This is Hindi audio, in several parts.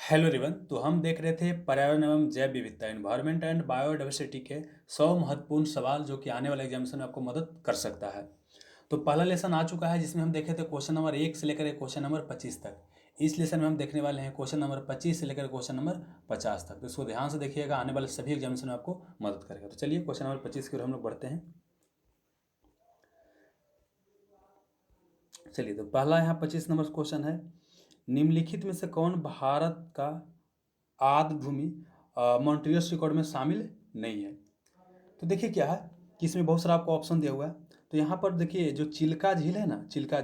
Hello everyone. तो हम देख रहे थे पर्यावरण एवं जैव विविधता इन्वायरमेंट एंड बायोडाइवर्सिटी के 100 महत्वपूर्ण सवाल जो कि आने वाले एग्जामिनेशन में आपको मदद कर सकता है। तो पहला लेसन आ चुका है जिसमें हम देखे थे क्वेश्चन नंबर 1 से लेकर क्वेश्चन नंबर 25 तक। इस लेसन में हम देखने वाले हैं क्वेश्चन नंबर 25 से लेकर क्वेश्चन नंबर 50 तक। तो इसको ध्यान से देखिएगा, आने वाले सभी एग्जामिनेशन में आपको मदद करेगा। तो चलिए क्वेश्चन नंबर 25 की ओर हम लोग बढ़ते हैं। चलिए, तो पहला यहाँ 25 नंबर क्वेश्चन है, निम्नलिखित में से कौन भारत का आर्द्र भूमि मॉन्ट्रियस रिकॉर्ड में शामिल नहीं है। तो देखिए क्या है कि इसमें बहुत सारा आपको ऑप्शन दिया हुआ है। तो यहाँ पर देखिए जो चिल्का झील है ना, चिल्का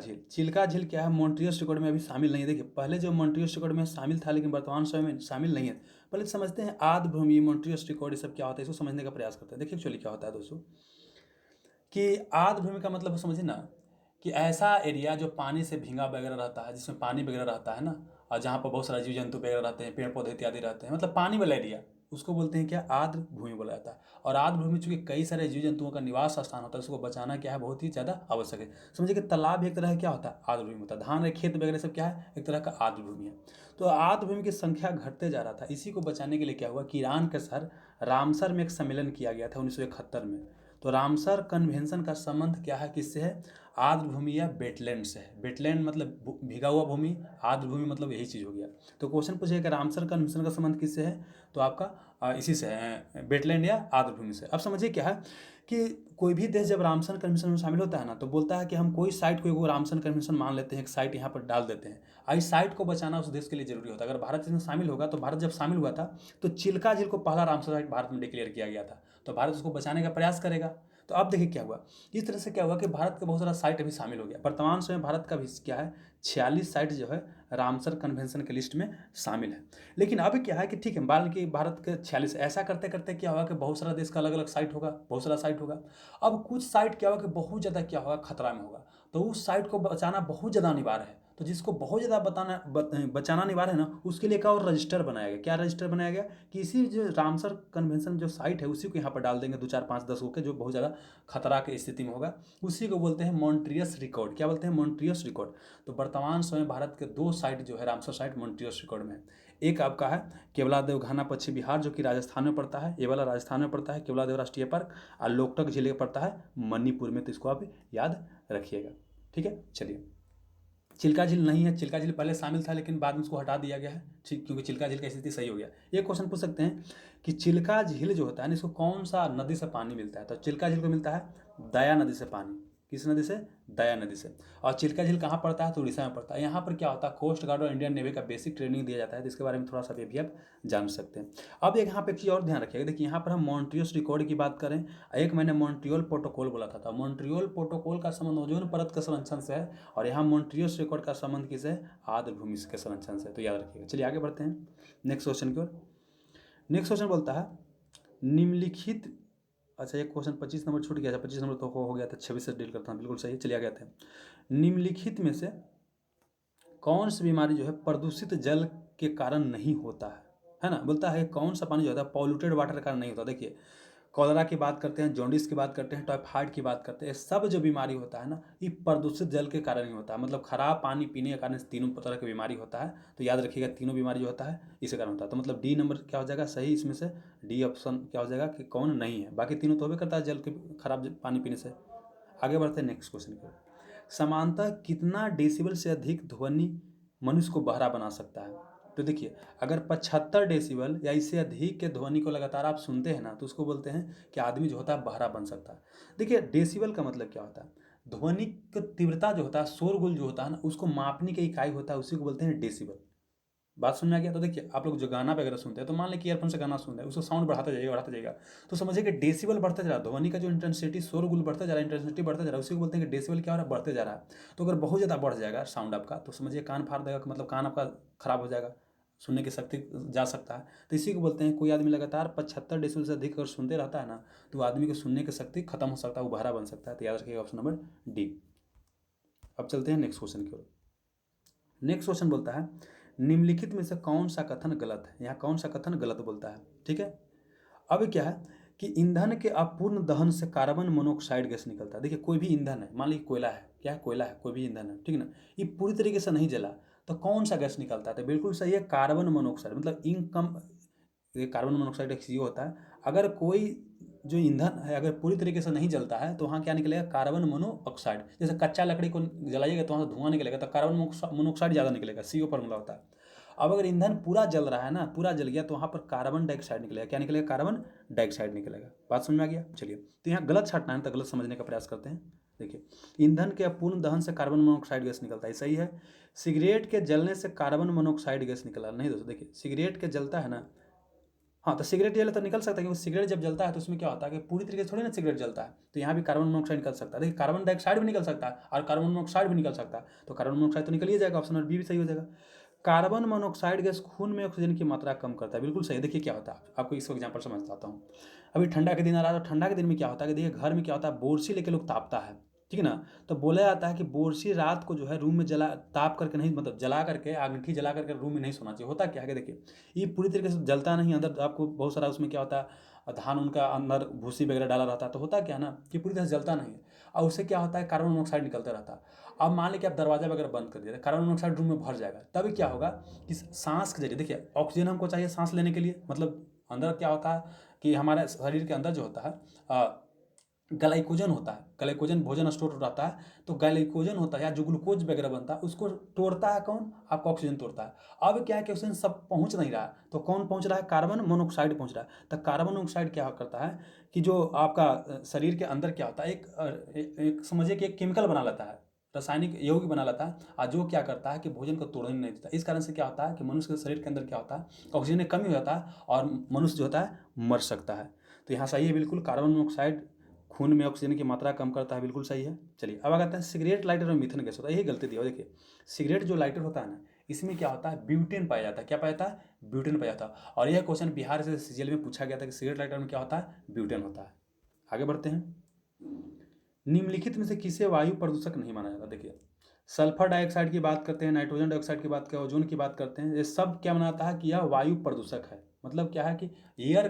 झील क्या है, मॉन्ट्रियस रिकॉर्ड में अभी शामिल नहीं है। देखिए पहले जो मॉन्ट्रियस रिकॉर्ड में शामिल था लेकिन वर्तमान समय में शामिल नहीं है। पहले समझते हैं आर्द्र भूमि, मॉन्ट्रियस रिकॉर्ड, ये सब क्या होता है, इसको समझने का प्रयास करते हैं। देखिए एक्चुअली क्या होता है दोस्तों, कि आर्द्र भूमि का मतलब समझिए ना कि ऐसा एरिया जो पानी से भींगा वगैरह रहता है, जिसमें पानी वगैरह रहता है ना, और जहाँ पर बहुत सारा जीव जंतु वगैरह रहते हैं, पेड़ पौधे इत्यादि रहते हैं, मतलब पानी वाला एरिया, उसको बोलते हैं क्या, आर्द्र भूमि बोला जाता है। और आर्द्र भूमि चूंकि कई सारे जीव जंतुओं का निवास स्थान होता है, उसको बचाना क्या है, बहुत ही ज़्यादा आवश्यक है। समझिए कि तालाब भी एक तरह का क्या होता है, आर्द्र भूमि होता है। धान के खेत वगैरह सब क्या है, एक तरह का आर्द्र भूमि है। तो आर्द्र भूमि की संख्या घटते जा रहा था। इसी को बचाने के लिए क्या हुआ कि ईरान के शहर रामसर में एक सम्मेलन किया गया था 1971 में। तो रामसर कन्वेंशन का संबंध क्या है, किससे है, आर्द्र भूमि या वेटलैंड से है। वेटलैंड मतलब भीगा हुआ भूमि, आर्द्र भूमि मतलब यही चीज़ हो गया। तो क्वेश्चन पूछेगा कि रामसर कन्वेंशन का संबंध किससे है, तो आपका इसी से है, वेटलैंड या आर्द्र भूमि से। अब समझिए क्या है कि कोई भी देश जब रामसर कन्वेंशन में शामिल होता है ना, तो बोलता है कि हम कोई साइट को एगो रामसर कन्वेंशन मान लेते हैं, एक साइट यहाँ पर डाल देते हैं। इस साइट को बचाना उस देश के लिए जरूरी होता है। अगर भारत इसमें शामिल होगा, तो भारत जब शामिल हुआ था तो चिल्का झील को पहला रामसर साइट भारत में डिक्लेयर किया गया था, तो भारत उसको बचाने का प्रयास करेगा। तो अब देखिए क्या हुआ, इस तरह से क्या हुआ कि भारत का बहुत सारा साइट अभी शामिल हो गया। वर्तमान समय भारत का भी क्या है, 46 साइट जो है रामसर कन्वेंशन के लिस्ट में शामिल है। लेकिन अब क्या है कि ठीक है, मान कि भारत के 46, ऐसा करते करते क्या होगा कि बहुत सारा देश का अलग अलग साइट होगा, बहुत सारा साइट होगा। अब कुछ साइट क्या होगा कि बहुत ज़्यादा क्या होगा, खतरा में होगा। तो उस साइट को बचाना बहुत ज़्यादा अनिवार्य है। तो जिसको बहुत ज़्यादा बचाना अनिवार्य है ना, उसके लिए एक और रजिस्टर बनाया गया। क्या रजिस्टर बनाया गया कि इसी जो रामसर कन्वेंशन जो साइट है उसी को यहाँ पर डाल देंगे, 2 4 5 10 होकर, जो बहुत ज़्यादा खतरा की स्थिति में होगा। उसी को बोलते हैं मॉन्ट्रियस रिकॉर्ड। क्या बोलते हैं, मॉन्ट्रियस रिकॉर्ड। तो वर्तमान समय भारत के 2 साइट जो है रामसर साइट मॉन्ट्रियस रिकॉर्ड में है। एक आपका है केवलादेव घाना पश्चिम बिहार, जो कि राजस्थान में पड़ता है, ये वाला राजस्थान में पड़ता है केवलादेव राष्ट्रीय पार्क। और लोकटक जिले पड़ता है मणिपुर में। तो इसको आप याद रखिएगा, ठीक है। चलिए, चिल्का झील नहीं है, चिल्का झील पहले शामिल था लेकिन बाद में उसको हटा दिया गया है, ठीक, क्योंकि चिल्का झील की स्थिति सही हो गया। ये क्वेश्चन पूछ सकते हैं कि चिल्का झील जो होता है ना, इसको कौन सा नदी से पानी मिलता है। तो चिल्का झील को मिलता है दया नदी से पानी। किस नदी से, दया नदी से। और चिल्का झील कहाँ पड़ता है, तो उड़ीसा में पड़ता है। यहाँ पर क्या होता है, कोस्ट गार्ड और इंडियन नेवी का बेसिक ट्रेनिंग दिया जाता है। तो इसके बारे में थोड़ा सा भी आप जान सकते हैं। अब एक यहाँ पे एक चीज़ और ध्यान रखिएगा, देखिए यहाँ पर हम मॉन्ट्रियस रिकॉर्ड की बात करें, एक मैंने मॉन्ट्रियल प्रोटोकॉल बोला था। तो मॉन्ट्रियल प्रोटोकॉल का संबंध ओजोन परत के संरक्षण से है, और यहाँ मॉन्ट्रियस रिकॉर्ड का संबंध किसे, आर्द्र भूमि के संरक्षण से। तो याद रखिएगा। चलिए आगे बढ़ते हैं नेक्स्ट क्वेश्चन की ओर। नेक्स्ट क्वेश्चन बोलता है, निम्नलिखित, अच्छा एक क्वेश्चन 25 नंबर छूट गया था, 25 नंबर तो हो गया था, 26 से डील करता हूँ, बिल्कुल सही। चलिए आगे आते हैं। निम्नलिखित में से कौन सी बीमारी जो है प्रदूषित जल के कारण नहीं होता है ना। बोलता है कौन सा पानी जो होता है पॉल्यूटेड वाटर के कारण नहीं होता। देखिए कॉलरा की बात करते हैं, जॉन्डिस की बात करते हैं, टाइफाइड की बात करते हैं, सब जो बीमारी होता है ना, ये प्रदूषित जल के कारण ही होता है। मतलब खराब पानी पीने के कारण तीनों तरह की बीमारी होता है। तो याद रखिएगा, तीनों बीमारी जो होता है इसी कारण होता है। तो मतलब डी नंबर क्या हो जाएगा सही, इसमें से डी ऑप्शन क्या हो जाएगा कि कौन नहीं है। बाकी तीनों तो होबे करता है जल के खराब पानी पीने से। आगे बढ़ते हैं नेक्स्ट क्वेश्चन की ओर। समानतः कितना डेसिबल से अधिक ध्वनि मनुष्य को बहरा बना सकता है। तो देखिए अगर 75 डेसिबल या इससे अधिक के ध्वनि को लगातार आप सुनते हैं ना, तो उसको बोलते हैं कि आदमी जो होता है बहरा बन सकता है। देखिए डेसिबल का मतलब क्या होता है, ध्वनि की तीव्रता जो होता है, शोरगुल जो होता है ना, उसको मापने की इकाई होता है, उसी को बोलते हैं डेसिबल। बात समझ में आ गया। तो देखिए आप लोग जो गाना वगैरह सुनते हैं, तो मान लें कि ईयरफोन से गाना सुन रहे हैं, उसको साउंड बढ़ाता जाइएगा बढ़ाता जाइएगा, तो समझिए कि डेसिबल बढ़ता जा रहा है। ध्वनि का जो इंटेंसिटी, शोरगुल बढ़ता जा रहा है, इंटेंसिटी बढ़ता जा रहा है, उसी को बोलते हैं कि डेसिबल क्या हो रहा है, बढ़ते जा रहा है। तो अगर बहुत ज़्यादा बढ़ जाएगा साउंड आपका, तो समझिए कान फाड़ देगा, मतलब कान आपका खराब हो जाएगा, सुनने की शक्ति जा सकता है। तो इसी को बोलते हैं, कोई आदमी लगातार 75 डेसिबल से अधिक अगर सुनते रहता है ना, तो आदमी की सुनने की शक्ति खत्म हो सकता है, वो बहरा बन सकता है। तो याद रखिएगा ऑप्शन नंबर डी। अब चलते हैं नेक्स्ट क्वेश्चन की ओर। नेक्स्ट क्वेश्चन बोलता है, निम्नलिखित में से कौन सा कथन गलत है। यहाँ कौन सा कथन गलत बोलता है, ठीक है। अब क्या है कि ईंधन के अपूर्ण दहन से कार्बन मोनोऑक्साइड गैस निकलता है। देखिए कोई भी ईंधन है, मान लीजिए कोयला है, क्या है, कोयला है, कोई भी ईंधन है, ठीक है ना, ये पूरी तरीके से नहीं जला तो कौन सा गैस निकलता है? तो बिल्कुल सही है, कार्बन मोनोऑक्साइड। मतलब ये कार्बन मोनोऑक्साइड एक CO होता है। अगर कोई जो ईंधन है अगर पूरी तरीके से नहीं जलता है तो वहाँ क्या निकलेगा? Carbon monoxide. जैसे कच्चा लकड़ी को जलाइएगा तो वहाँ से धुआं निकलेगा, तो कार्बन मोनोऑक्साइड ज़्यादा निकलेगा, CO फॉर्मूला होता है। अब अगर ईंधन पूरा जल रहा है ना, पूरा जल गया, तो वहाँ पर कार्बन डाइऑक्साइड निकलेगा। क्या निकलेगा? कार्बन डाइऑक्साइड निकलेगा। बात समझ में आ गया? चलिए, तो यहाँ गलत छांटना है तो गलत समझने का प्रयास करते हैं। देखिए, ईंधन के अपूर्ण दहन से कार्बन मोनोऑक्साइड गैस निकलता है, सही है। सिगरेट के जलने से कार्बन मोनोऑक्साइड गैस निकला नहीं दोस्तों। देखिए, सिगरेट के जलता है ना, हाँ, तो सिगरेट जले तो निकल सकता है, क्योंकि सिगरेट जब जलता है तो उसमें क्या होता है कि पूरी तरीके से थोड़ी ना सिगरेट जलता है, तो यहाँ भी कार्बन मोनोऑक्साइड निकल सकता है। देखिए, कार्बन डाइऑक्साइड भी निकल सकता है और कार्बन मोनोऑक्साइड भी निकल सकता है, तो कार्बन मोनोऑक्साइड तो निकल ही जाएगा, ऑप्शन नंबर बी भी सही हो जाएगा। कार्बन मोनोऑक्साइड गैस खून में ऑक्सीजन की मात्रा कम करता है, बिल्कुल सही। देखिए क्या होता है, आपको इसको एग्जाम्पल समझाता हूँ। अभी ठंडा के दिन आ रहा है, तो ठंडा के दिन में क्या होता है कि देखिए घर में क्या होता है, बोरसी लेके लोग तापता है, ठीक है ना। तो बोला जाता है कि बोरसी रात को जो है रूम में जला ताप करके नहीं, मतलब जला करके अंगीठी जला करके रूम में नहीं सोना चाहिए। होता क्या है कि देखिए, ये पूरी तरीके से जलता नहीं, अंदर आपको बहुत सारा उसमें क्या होता है, धान उनका अंदर भूसी वगैरह डाला रहता है, तो होता क्या है ना कि पूरी तरह से जलता नहीं है, और उससे क्या होता है, कार्बन मोनोऑक्साइड निकलता रहता है। अब मान लीजिए आप दरवाजा वगैरह बंद कर दिया, कार्बन मोनोऑक्साइड रूम में भर जाएगा, तभी क्या होगा कि सांस के जरिए, देखिए ऑक्सीजन हमको चाहिए सांस लेने के लिए, मतलब अंदर क्या होता है कि हमारे शरीर के अंदर जो होता है ग्लाइकोजन होता है, ग्लाइकोजन भोजन स्टोर रहता है, तो ग्लाइकोजन होता है या जो ग्लूकोज वगैरह बनता है उसको तोड़ता है कौन? आपका ऑक्सीजन तोड़ता है। अब क्या है कि ऑक्सीजन सब पहुंच नहीं रहा है, तो कौन पहुंच रहा है? कार्बन मोनोऑक्साइड पहुंच रहा है। तो कार्बन मोनोऑक्साइड क्या करता है कि जो आपका शरीर के अंदर क्या होता है, एक समझिए कि एक केमिकल बना लेता है, रासायनिक यौगिक बना लेता है, और जो क्या करता है कि भोजन को तोड़ने नहीं देता। इस कारण से क्या होता है कि मनुष्य के शरीर के अंदर क्या होता है, ऑक्सीजन की कमी हो जाता है और मनुष्य जो होता है मर सकता है। तो यहाँ सही है बिल्कुल, कार्बन मोनोऑक्साइड खून में ऑक्सीजन की मात्रा कम करता है, बिल्कुल सही है। चलिए, अब आते हैं सिगरेट लाइटर में मीथेन गैस होता है, यही गलती दी हो। देखिए, सिगरेट जो लाइटर होता है ना, इसमें क्या होता है, ब्यूटेन पाया जाता है। क्या पाया जाता है? ब्यूटेन पाया जाता है। और यह क्वेश्चन बिहार से CGL में पूछा गया था कि सिगरेट लाइटर में क्या होता है? ब्यूटेन होता है। आगे बढ़ते हैं। निम्नलिखित में से किसे वायु प्रदूषक नहीं माना जाता? देखिए, सल्फर डाइऑक्साइड की बात करते हैं, नाइट्रोजन डाइऑक्साइड की बात करते हैं, ओजोन की बात करते हैं, ये सब क्या बनाता है कि यह वायु प्रदूषक है। मतलब क्या है कि एयर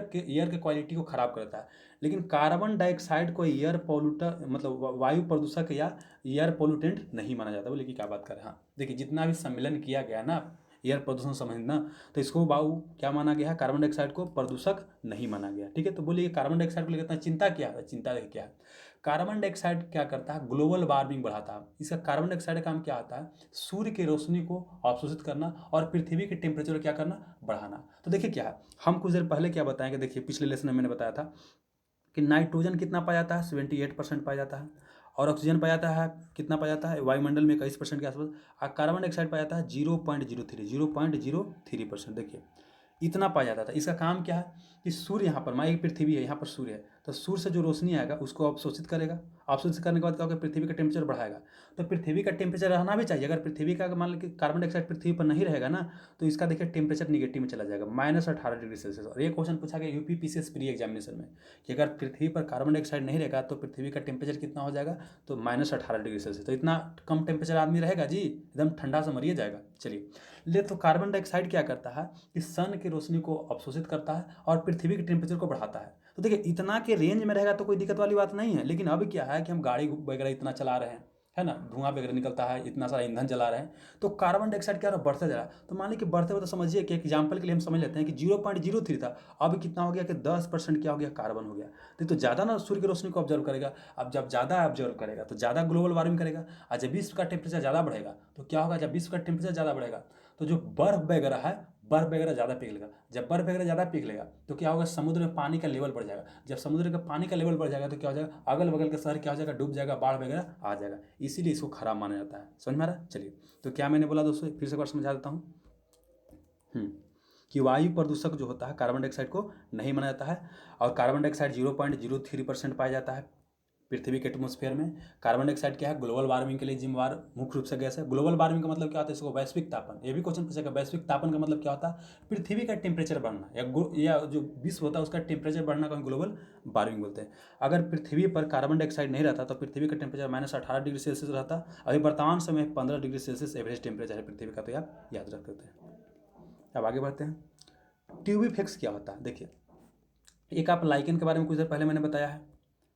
के क्वालिटी को खराब करता है। लेकिन कार्बन डाइऑक्साइड को एयर पोल्यूटर, मतलब वायु प्रदूषक या एयर पोल्यूटेंट नहीं माना जाता। बोले कि क्या बात करें। हाँ, देखिए, जितना भी सम्मेलन किया गया ना एयर प्रदूषण समझना, तो इसको वायु क्या माना गया है? कार्बन डाइऑक्साइड को प्रदूषक नहीं माना गया। ठीक है, तो बोलिए कार्बन डाइऑक्साइड को लेकर चिंता क्या है? चिंता देखिए क्या है, कार्बन डाइऑक्साइड क्या करता है? ग्लोबल वार्मिंग बढ़ाता है। इसका कार्बन डाइऑक्साइड का काम क्या आता है? सूर्य की रोशनी को अवशोषित करना और पृथ्वी के टेम्परेचर को क्या करना? बढ़ाना। तो देखिए क्या है, हम कुछ देर पहले क्या बताएंगे, देखिए पिछले लेसन में मैंने बताया था कि नाइट्रोजन कितना पाया जाता है? 78% पाया जाता है। और ऑक्सीजन पाया जाता है कितना? पाया जाता है वायुमंडल में 21% के आसपास। और कार्बन डाइऑक्साइड पाया जाता है 0.03%। देखिए, इतना पाया जाता था। इसका काम क्या है कि सूर्य, यहाँ पर मान पृथ्वी है, यहाँ पर सूर्य है, तो सूर्य से जो रोशनी आएगा उसको अवशोषित करेगा। अवशोषित करने के बाद क्या होगा? पृथ्वी का टेम्परेचर बढ़ाएगा। तो पृथ्वी का टेम्परेचर रहना भी चाहिए। अगर पृथ्वी का मान लीजिए कार्बन डाइऑक्साइड पृथ्वी पर नहीं रहेगा ना, तो इसका देखिए टेम्परेचर निगेटिव में चला जाएगा, -18 डिग्री सेल्सियस। और ये क्वेश्चन पूछा गया UPPCS प्री एग्जामिनेशन में कि अगर पृथ्वी पर कार्बन डाइऑक्साइड नहीं रहेगा तो पृथ्वी का टेम्परेचर कितना हो जाएगा? तो -18 डिग्री सेल्सियस। तो इतना कम टेम्परेचर आदमी रहेगा जी, एकदम ठंडा से मरिए जाएगा। चलिए, ले तो कार्बन डाइऑक्साइड क्या करता है कि सन की रोशनी को अवशोषित करता है और पृथ्वी के टेम्परेचर को बढ़ाता है। तो देखिए, इतना के रेंज में रहेगा तो कोई दिक्कत वाली बात नहीं है। लेकिन अब क्या है कि हम गाड़ी वगैरह इतना चला रहे हैं, है ना, धुआं वगैरह निकलता है, इतना सारा ईंधन जला रहे हैं, तो कार्बन डाइऑक्साइड क्या हो रहा है? बढ़ता जा रहा है। तो मान लीजिए कि बढ़ते हुए, तो समझिए कि एग्जाम्पल के लिए हम समझ लेते हैं कि 0.03 था, अब कितना हो गया कि 10% क्या हो गया? कार्बन हो गया। तो ज़्यादा ना सूर्य की रोशनी को ऑब्जर्व करेगा। अब जब ज़्यादा ऑब्जर्व करेगा तो ज़्यादा ग्लोबल वार्मिंग करेगा। और जब विश्व का टेम्परेचर ज़्यादा बढ़ेगा तो क्या होगा? जब विश्व का टेम्परेचर ज़्यादा बढ़ेगा तो जो बर्फ वगैरह है, बर्फ वगैरह ज़्यादा पिघलेगा। जब बर्फ वगैरह ज़्यादा पिघलेगा तो क्या होगा? समुद्र में पानी का लेवल बढ़ जाएगा। जब समुद्र का पानी का लेवल बढ़ जाएगा तो क्या हो जाएगा? अगल बगल का शहर क्या हो जाएगा? डूब जाएगा, बाढ़ वगैरह आ जाएगा। इसीलिए इसको खराब माना जाता है। समझ में आ रहा है? चलिए, तो क्या मैंने बोला दोस्तों, फिर से एक बार समझा देता हूँ। कि वायु प्रदूषक जो होता है कार्बन डाइऑक्साइड को नहीं माना जाता है। और कार्बन डाइऑक्साइड 0.03% पाया जाता है पृथ्वी के एटमॉस्फेयर में। कार्बन डाइऑक्साइड क्या है? ग्लोबल वार्मिंग के लिए जिम्मेवार मुख्य रूप से गैस है। ग्लोबल वार्मिंग का मतलब क्या होता है? इसको वैश्विक तापन, ये भी क्वेश्चन पूछेगा। वैश्विक तापन का मतलब क्या होता है? पृथ्वी का टेम्परेचर बढ़ना, या जो विश्व होता है उसका टेम्परेचर बढ़ना को हम ग्लोबल वार्मिंग बोलते हैं। अगर पृथ्वी पर कार्बन डाइऑक्साइड नहीं रहता तो पृथ्वी का टेम्परेचर -18 डिग्री सेल्सियस रहता। अभी वर्तमान समय 15 डिग्री सेल्सियस एवरेज टेम्परेचर है पृथ्वी का, तो आप याद रख सकते हैं। अब आगे बढ़ते हैं। ट्यूब इफेक्ट्स क्या होता है? देखिए, एक आप लाइकेन के बारे में कुछ देर पहले मैंने बताया है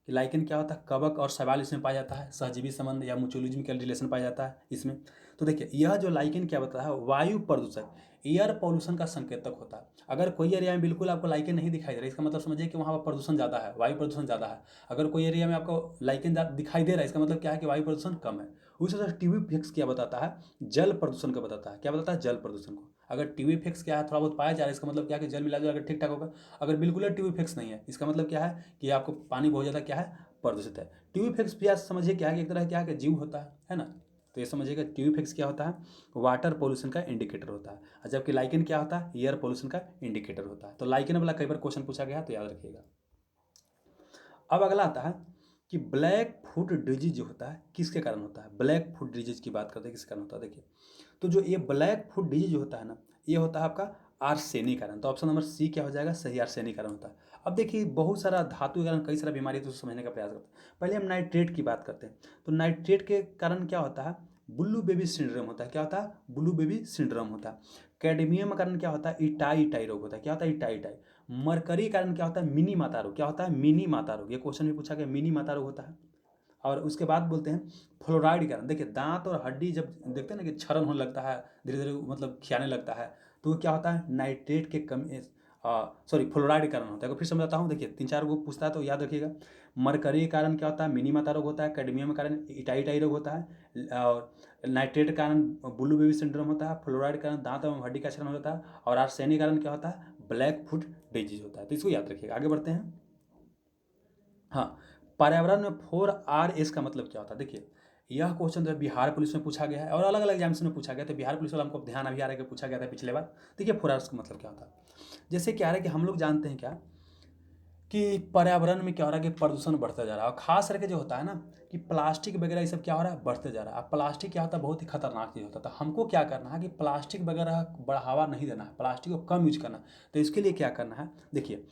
कि लाइकेन क्या होता है, कवक और शैवाल इसमें पाया जाता है, सहजीवी संबंध या म्यूचुअलिज्म का रिलेशन पाया जाता है इसमें। तो देखिए यह जो लाइकेन क्या बताता है, वायु प्रदूषण, एयर पॉल्यूशन का संकेतक होता है। अगर कोई एरिया में बिल्कुल आपको लाइकेन नहीं दिखाई दे रहा है, इसका मतलब समझिए कि वहाँ पर प्रदूषण ज़्यादा है, वायु प्रदूषण ज़्यादा है। अगर कोई एरिया में आपको लाइकेन दिखाई दे रहा है, इसका मतलब क्या है कि वायु प्रदूषण कम है। उसी तरह टीवी फिक्स क्या बताता है, जल प्रदूषण का बताता है। क्या बताता है, जल प्रदूषण को। अगर टीवी फिक्स क्या है, थोड़ा बहुत पाया जा रहा है, इसका मतलब क्या है कि जल मिला जुला ठीक ठाक होगा। अगर बिल्कुल टीवी फिक्स नहीं है, इसका मतलब क्या है कि आपको पानी बहुत ज़्यादा क्या है, प्रदूषित है। टीवी फिक्स भी आप समझिए क्या है कि एक तरह क्या है कि जीव होता है ना। तो ये समझिएगा टीवी फिक्स क्या होता है, वाटर पोल्यूशन का इंडिकेटर होता है, और जबकि लाइकेन क्या होता है, एयर पोल्यूशन का इंडिकेटर होता है। तो लाइकेन वाला कई बार क्वेश्चन पूछा गया है, तो याद रखिएगा। अब अगला आता है कि ब्लैक फुट डिजीज जो होता है किसके कारण होता है। ब्लैक फुट डिजीज की बात करते हैं किसके कारण होता है। देखिए तो जो ये ब्लैक फुट डिजीज जो होता है ना, ये होता है आपका आर्सेनिक कारण। तो ऑप्शन नंबर सी क्या हो जाएगा, सही, आर्सेनिक कारण होता है। अब देखिए बहुत सारा धातु के कारण कई सारा बीमारी तो समझने का प्रयास करते हैं। पहले हम नाइट्रेट की बात करते हैं। तो नाइट्रेट के कारण क्या होता है, ब्लू बेबी सिंड्रोम होता है। क्या होता है, ब्लू बेबी सिंड्रोम होता है। कैडमियम के कारण क्या होता है, इटाई इटाई रोग होता है। क्या होता है, इटाई इटाई। मरकरी के कारण क्या होता है, मिनी माता रोग। क्या होता है, मिनी माता रोग। ये क्वेश्चन भी पूछा गया, मिनी माता रोग होता है। और उसके बाद बोलते हैं फ्लोराइड के कारण। देखिए दांत और हड्डी जब देखते हैं ना कि क्षरण होने लगता है, धीरे धीरे मतलब खियाने लगता है, तो वो क्या होता है, नाइट्रेट के कमी, फ्लोराइड के कारण होता है। फिर समझाता हूँ। देखिए 3-4 को पूछता है तो याद रखिएगा। मरकरी के कारण क्या होता है, मिनी माता रोग होता है। कैडमियम के कारण इटाई इटाई रोग होता है। और नाइट्रेट के कारण ब्लू बेबी सिंड्रोम होता है। फ्लोराइड के कारण दांत एवं हड्डी का क्षरण होता है। और आर्सेनिक के कारण क्या होता है, ब्लैक फुट डिजीज होता है। तो इसको याद रखिएगा। आगे बढ़ते हैं। हाँ, पर्यावरण में 4R का मतलब क्या होता है। देखिए यह क्वेश्चन जो है बिहार पुलिस में पूछा गया है और अलग अलग एग्जाम्स में पूछा गया। तो बिहार पुलिस वाला हमको ध्यान अभी आ रहा है कि पूछा गया था पिछले बार। देखिए 4R का मतलब क्या होता है। जैसे क्या है कि हम लोग जानते हैं क्या कि पर्यावरण में क्या हो रहा है कि प्रदूषण बढ़ता जा रहा है। और खास करके जो होता है ना कि प्लास्टिक वगैरह ये सब क्या हो रहा है, बढ़ते जा रहा है। अब प्लास्टिक क्या होता है, बहुत ही खतरनाक चीज़ होता है। तो हमको क्या करना है कि प्लास्टिक वगैरह बढ़ावा नहीं देना है, प्लास्टिक को कम यूज करना है। तो इसके लिए क्या करना है, देखिए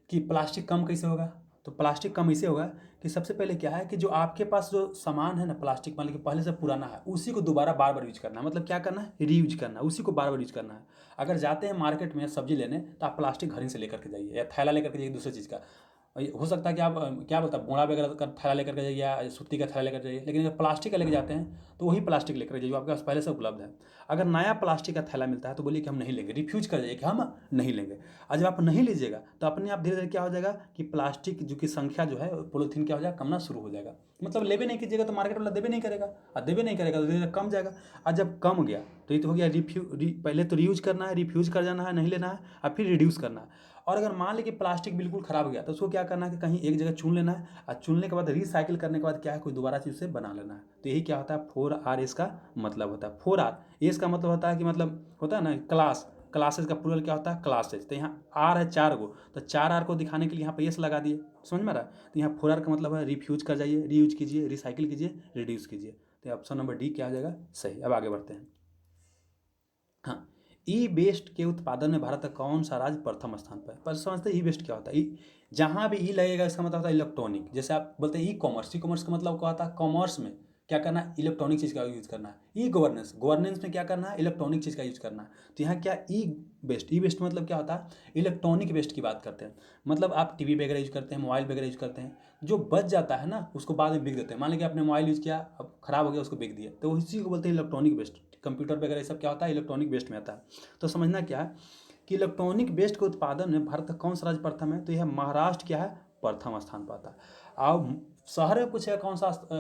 कि प्लास्टिक कम कैसे होगा। तो प्लास्टिक कम ऐसे होगा कि सबसे पहले क्या है कि जो आपके पास जो सामान है ना प्लास्टिक, मान लीजिए पहले से पुराना है, उसी को दोबारा बार बार यूज करना है। मतलब क्या करना है, रीयूज करना है, उसी को बार बार यूज करना है। अगर जाते हैं मार्केट में सब्जी लेने तो आप प्लास्टिक घर ही से लेकर के जाइए, या थैला लेकर के जाइए दूसरी चीज़ का। हो सकता है कि आप क्या बोलता है, बोड़ा वगैरह का थैला लेकर के जाइए या सूती का थैला लेकर जाइए। लेकिन अगर प्लास्टिक का लेकर जाते हैं तो वही प्लास्टिक लेकर जाइए जो आपके पास पहले से उपलब्ध है। अगर नया प्लास्टिक का थैला मिलता है तो बोलिए कि हम नहीं लेंगे, रिफ्यूज कर जाइए कि हम नहीं लेंगे। और जब आप नहीं लीजिएगा तो अपने आप धीरे धीरे क्या हो जाएगा कि प्लास्टिक जो की संख्या जो है पॉलीथीन क्या हो जाएगा, कमना शुरू हो जाएगा। मतलब लेबे नहीं कीजिएगा तो मार्केट वाला देबे नहीं करेगा, और देबे नहीं करेगा तो धीरे धीरे कम जाएगा। और जब कम गया तो ये तो हो गया पहले तो रीयूज करना है, रिफ्यूज कर जाना है, नहीं लेना है, और फिर रिड्यूस करना है। और अगर मान ली कि प्लास्टिक बिल्कुल खराब हो गया तो उसको क्या करना है कि कहीं एक जगह चुन लेना है, और चुनने के बाद रिसाइकिल करने के बाद क्या है, कोई दोबारा चीज़ से बना लेना है। तो यही क्या होता है, 4R इसका मतलब होता है। 4R इसका मतलब होता है कि मतलब होता है ना क्लास, क्लासेस का प्लूरल क्या होता है, क्लासेज। तो यहाँ आर है 4 गो, तो 4R को दिखाने के लिए यहाँ पे एस लगा दिए, समझ में आ रहा है। तो यहाँ 4R का मतलब है रिफ्यूज कर जाइए, रीयूज कीजिए, रिसाइकिल कीजिए, रिड्यूस कीजिए। तो ऑप्शन नंबर डी क्या हो जाएगा, सही। अब आगे बढ़ते हैं। हाँ, ई वेस्ट के उत्पादन में भारत का कौन सा राज्य प्रथम स्थान पर है। पर समझते ई वेस्ट क्या होता है, ई जहाँ भी ई लगेगा इसका मतलब होता है इलेक्ट्रॉनिक। जैसे आप बोलते हैं ई कॉमर्स, ई कॉमर्स का मतलब क्या होता है, कॉमर्स में क्या करना है, इलेक्ट्रॉनिक चीज़ का यूज करना है। ई गवर्नेंस, गवर्नेंस में क्या करना है, इलेक्ट्रॉनिक चीज़ का यूज करना है। तो यहाँ क्या ई वेस्ट, ई वेस्ट मतलब क्या होता है, इलेक्ट्रॉनिक वेस्ट की बात करते हैं। मतलब आप टीवी वगैरह यूज करते हैं, मोबाइल वगैरह यूज करते हैं, जो बच जाता है ना उसको बाद में बिक देते हैं। मान लीजिए आपने मोबाइल यूज किया, अब खराब हो गया, उसको बिक दिया, तो उसी को बोलते हैं इलेक्ट्रॉनिक वेस्ट। कंप्यूटर वगैरह ये सब क्या होता है, इलेक्ट्रॉनिक वेस्ट में आता है। तो समझना क्या है कि इलेक्ट्रॉनिक वेस्ट के उत्पादन में भारत का कौन सा राज्य प्रथम है। तो यह महाराष्ट्र क्या है, प्रथम स्थान पर आता है। अब शहर में पूछेगा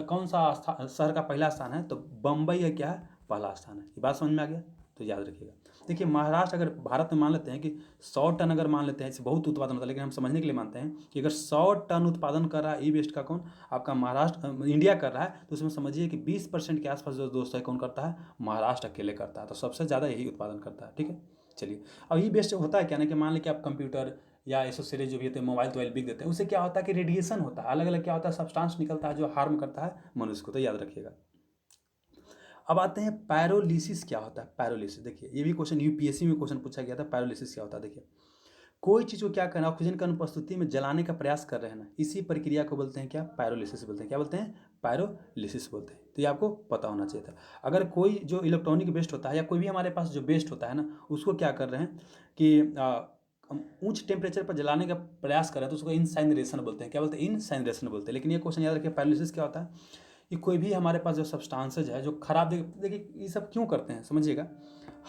कौन सा शहर का पहला स्थान है, तो बम्बई है क्या है, पहला स्थान है। ये बात समझ में आ गया, तो याद रखिएगा। देखिए महाराष्ट्र अगर भारत में मान लेते हैं कि 100 टन अगर मान लेते हैं, इससे बहुत उत्पादन होता है, लेकिन हम समझने के लिए मानते हैं कि अगर 100 टन उत्पादन कर रहा है ई वेस्ट का कौन, आपका महाराष्ट्र, इंडिया कर रहा है, तो उसमें समझिए कि 20% के आसपास जो दोस्त है कौन करता है, महाराष्ट्र अकेले करता है। तो सबसे ज़्यादा यही उत्पादन करता है, ठीक है। चलिए अब ई वेस्ट होता है क्या ना कि मान लें कि आप कंप्यूटर या एसेसरीज जो भी होते हैं, मोबाइल तो बिक देते हैं, उससे क्या होता है कि रेडिएशन होता है, अलग अलग क्या होता है, सब्सटेंस निकलता है जो हार्म करता है मनुष्य को। तो याद रखिएगा। अब आते हैं पैरोलिसिस क्या होता है। पैरोलिसिस देखिए ये भी क्वेश्चन यूपीएससी में क्वेश्चन पूछा गया था, पैरोलिसिस क्या होता है। देखिए कोई चीज़ को क्या करना, ऑक्सीजन की अनुपस्थिति में जलाने का प्रयास कर रहे हैं ना, इसी प्रक्रिया को बोलते हैं क्या, पैरोलिसिस बोलते हैं। क्या बोलते हैं, पैरोलिसिस बोलते हैं। तो ये आपको पता होना चाहिए था। अगर कोई जो इलेक्ट्रॉनिक वेस्ट होता है या कोई भी हमारे पास जो वेस्ट होता है ना, उसको क्या कर रहे हैं कि ऊंच टेम्परेचर पर जलाने का प्रयास करें तो उसको इनसाइनरेशन बोलते हैं। क्या बोलते हैं? इनसाइनरेशन बोलते हैं। लेकिन ये क्वेश्चन याद रखिए, पायरोलिसिस क्या होता है कि कोई भी हमारे पास जो सब्सटेंसेज है जो खराब, देखिए ये सब क्यों करते हैं समझिएगा।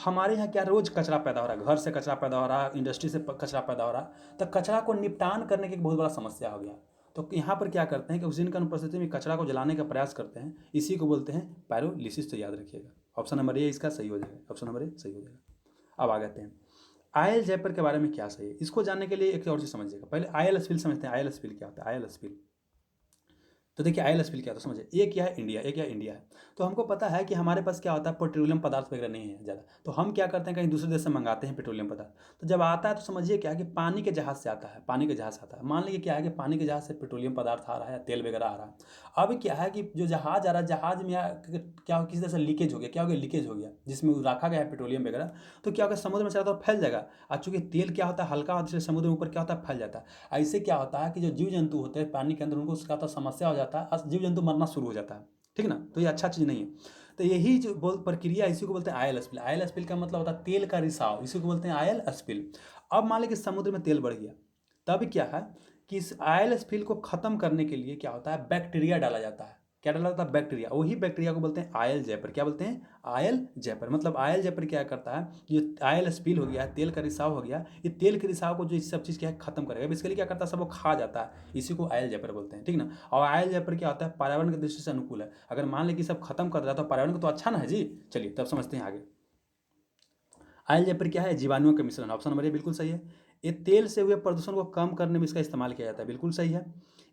हमारे यहाँ क्या रोज कचरा पैदा हो रहा है, घर से कचरा पैदा हो रहा है, इंडस्ट्री से कचरा पैदा हो रहा है, तो कचरा को निपटान करने की एक बहुत बड़ा समस्या हो गया। तो यहाँ पर क्या करते हैं कि ऑक्सीजन की अनुपस्थिति में कचरा को जलाने का प्रयास करते हैं, इसी को बोलते हैं पायरोलिसिस। तो याद रखिएगा ऑप्शन नंबर ए इसका सही हो जाएगा, ऑप्शन नंबर ए सही हो जाएगा। अब आ जाते हैं आयल जेपर के बारे में क्या सही है। इसको जानने के लिए एक और चीज समझिएगा, पहले आयल स्पिल समझते हैं। आयल स्पिल क्या होता है? आयल स्पिल, तो देखिए आयल स्पिल क्या होता है समझिए। एक क्या है इंडिया, एक क्या इंडिया है। तो हमको पता है कि हमारे पास क्या होता है, पेट्रोलियम पदार्थ वगैरह नहीं है ज़्यादा, तो हम क्या करते हैं कहीं दूसरे देश से मंगाते हैं पेट्रोलियम पदार्थ। तो जब आता है तो समझिए क्या है कि पानी के जहाज़ से आता है, पानी के जहाज़ से आता है। मान लीजिए क्या है कि पानी के जहाज़ से पेट्रोलियम पदार्थ आ रहा है, तेल वगैरह आ रहा है। अब क्या है कि जो जहाज़ आ रहा है, जहाज़ में क्या किसी तरह से लीकेज हो गया, क्या हो गया, लीकेज हो गया, जिसमें रखा गया है पेट्रोलियम वगैरह। तो क्या होगा, समुद्र में चला तो फैल जाएगा। और चूंकि तेल क्या होता है, हल्का होता है, समुद्र में ऊपर क्या होता है, फैल जाता है। ऐसे क्या होता है कि जो जीव जंतु होते हैं पानी के अंदर, उनको उसका तो समस्या हो जाता है, जीव जंतु मरना शुरू हो जाता है। ठीक ना, तो ये अच्छा चीज़ नहीं है। तो यही जो प्रक्रिया, इसी को बोलते हैं आयल स्पिल। आयल स्पिल का मतलब होता है तेल का रिसाव, इसी को बोलते हैं आयल स्पिल। अब मान लीजिए समुद्र में तेल बढ़ गया, तब क्या है कि इस आयल स्पिल को खत्म करने के लिए क्या होता है, बैक्टीरिया डाला जाता है। क्या डाला जाता है? बैक्टीरिया। वही बैक्टीरिया को बोलते हैं आयल जैपर। क्या बोलते हैं? आयल जैपर। मतलब आयल जैपर क्या करता है, ये आयल स्पिल हो गया, तेल का रिसाव हो गया, ये तेल के रिसाव को जो इस सब चीज़ क्या है खत्म करेगा, बेसिकली क्या करता है, सब वो खा जाता है, इसी को आयल जैपर बोलते हैं। ठीक ना। और आयल जैपर क्या होता है, पर्यावरण की दृष्टि से अनुकूल है। अगर मान लें कि सब खत्म कर रहा है तो पर्यावरण को तो अच्छा ना है जी। चलिए तब समझते हैं आगे। आयल जैपर क्या है? जीवाणुओं का मिश्रण। ऑप्शन नंबर ए बिल्कुल सही है। ये तेल से हुए प्रदूषण को कम करने में इसका इस्तेमाल किया जाता है, बिल्कुल सही है।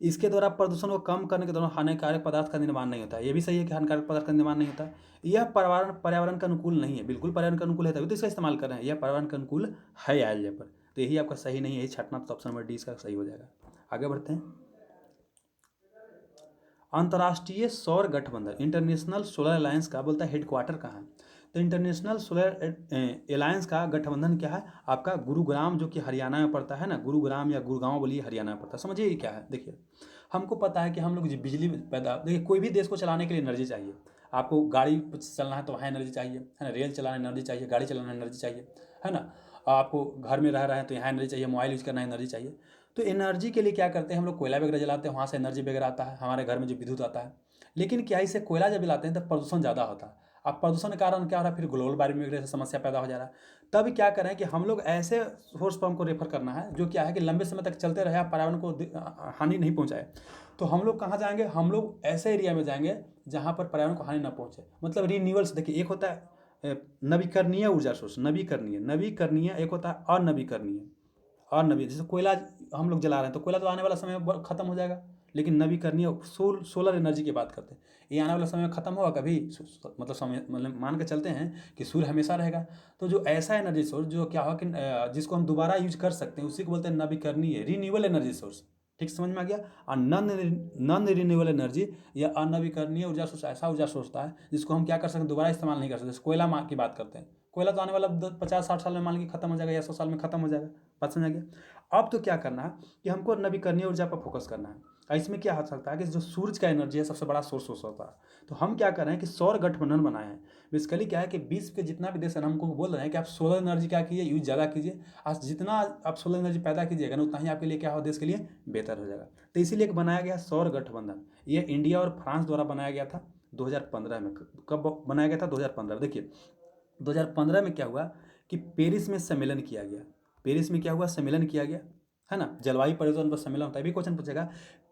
इसके द्वारा प्रदूषण को कम करने के दौरान हानिकारक पदार्थ का निर्माण नहीं होता है, ये भी सही है कि हानिकारक पदार्थ का निर्माण नहीं होता। यह पर्यावरण का अनुकूल नहीं है, बिल्कुल पर्यावरण का अनुकूल है, तभी तो इसका इस्तेमाल कर रहे हैं। यह पर्यावरण का अनुकूल है आयल जैपर। तो यही आपका सही नहीं है, यही छटना, तो ऑप्शन नंबर डी इसका सही हो जाएगा। आगे बढ़ते हैं। अंतर्राष्ट्रीय सौर गठबंधन इंटरनेशनल सोलर अलायंस का बोलता है हेडक्वार्टर कहाँ है? तो इंटरनेशनल सोलर अलायंस का गठबंधन क्या है आपका? गुरुग्राम, जो कि हरियाणा में पड़ता है ना, गुरुग्राम या गुड़गांव बोलिए, हरियाणा में पड़ता है। समझिए ये क्या है। देखिए हमको पता है कि हम लोग बिजली पैदा, देखिए कोई भी देश को चलाने के लिए एनर्जी चाहिए। आपको गाड़ी चलना है तो वहाँ एनर्जी चाहिए, है ना। रेल चलाना एनर्जी चाहिए, गाड़ी चलाना एनर्जी चाहिए, है ना। आपको घर में रह रहे हैं तो यहाँ एनर्जी चाहिए, मोबाइल यूज़ करना एनर्जी चाहिए। तो एनर्जी के लिए क्या करते हैं हम लोग, कोयला वगैरह जलाते हैं, वहाँ से एनर्जी वगैरह आता है, हमारे घर में जो विद्युत आता है। लेकिन क्या इससे कोयला जब जलाते हैं तब प्रदूषण ज़्यादा होता है। अब प्रदूषण के कारण क्या हो रहा है, फिर ग्लोबल वार्मिंग वगैरह से समस्या पैदा हो जा रहा है। तब क्या करें कि हम लोग ऐसे सोर्स पर हमको रेफर करना है जो क्या है कि लंबे समय तक चलते रहे, पर्यावरण को हानि नहीं पहुंचाए। तो हम लोग कहाँ जाएंगे, हम लोग ऐसे एरिया में जाएंगे जहाँ पर पर्यावरण को हानि ना पहुंचे। मतलब रिन्यूअल्स, देखिए एक होता है नवीकरणीय ऊर्जा सोर्स, नवीकरणीय, नवीकरणीय एक होता है अनवीकरणीय। और नवी, जैसे कोयला हम लोग जला रहे हैं तो कोयला तो आने वाला समय में खत्म हो जाएगा। लेकिन नवीकरणीय सोलर एनर्जी की बात करते हैं, ये आने वाला समय में खत्म होगा कभी? मतलब समय, मतलब मान के चलते हैं कि सूर्य हमेशा रहेगा। तो जो ऐसा एनर्जी सोर्स जो क्या होगा कि जिसको हम दोबारा यूज कर सकते हैं, उसी को बोलते हैं नवीकरणीय, रिन्यूएबल एनर्जी सोर्स। ठीक समझ में आ गया। और नॉन रिन्यूएबल एनर्जी या अनवीकरणीय ऊर्जा सोर्स ऐसा ऊर्जा सोर्स होता है जिसको हम क्या कर सकते हैं, दोबारा इस्तेमाल नहीं कर सकते। जैसे कोयला की बात करते हैं, कोयला तो आने वाला 50-60 साल में मान लीजिए खत्म हो जाएगा, या 100 साल में खत्म हो जाएगा। बात समझ आ गया। अब तो क्या करना है कि हमको नवीकरणीय ऊर्जा पर फोकस करना है। और इसमें क्या हो सकता है कि जो सूरज का एनर्जी है सबसे बड़ा सोर्स होता है। तो हम क्या कर रहे हैं कि सौर गठबंधन बनाए हैं। बेसिकली क्या है कि विश्व के जितना भी देश है हमको बोल रहे हैं कि आप सोलर एनर्जी क्या कीजिए, यूज ज़्यादा कीजिए। आज जितना आप सोलर एनर्जी पैदा कीजिएगा ना, उतना ही आपके लिए क्या हो, देश के लिए बेहतर हो जाएगा। तो इसीलिए एक बनाया गया सौर गठबंधन। ये इंडिया और फ्रांस द्वारा बनाया गया था 2015 में। कब बनाया गया था? 2015। देखिए 2015 में क्या हुआ कि पेरिस में सम्मेलन किया गया। पेरिस में क्या हुआ, सम्मेलन किया गया, है ना। जलवायु परिवर्तन पर सम्मेलन होता है, भी क्वेश्चन पूछेगा।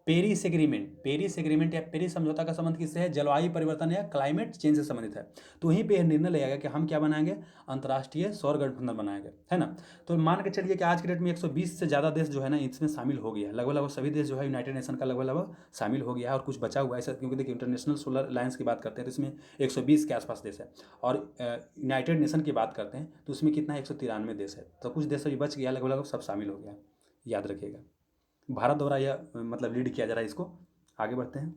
पेरिस एग्रीमेंट या पेरिस समझौता का संबंध किससे है? जलवायु परिवर्तन या क्लाइमेट चेंज से संबंधित है। तो वहीं पे यह निर्णय लिया गया कि हम क्या बनाएंगे, अंतर्राष्ट्रीय सौर गठबंधन बनाएंगे, है ना। तो मान के चलिए कि आज के डेट में 120 से ज़्यादा देश जो है ना इसमें शामिल हो गया है। लगभग सभी देश जो है यूनाइटेड नेशन का लगभग शामिल हो गया है, और कुछ बचा हुआ है ऐसा, क्योंकि देखिए इंटरनेशनल सोलर अलायंस की बात करते हैं तो इसमें 120 के आसपास देश है। और यूनाइटेड नेशन की बात करते हैं तो उसमें कितना है, 193 देश है। तो कुछ देश अभी बच गया, लगभग सब शामिल हो गया, याद रखिएगा। भारत द्वारा यह मतलब लीड किया जा रहा है इसको। आगे बढ़ते हैं।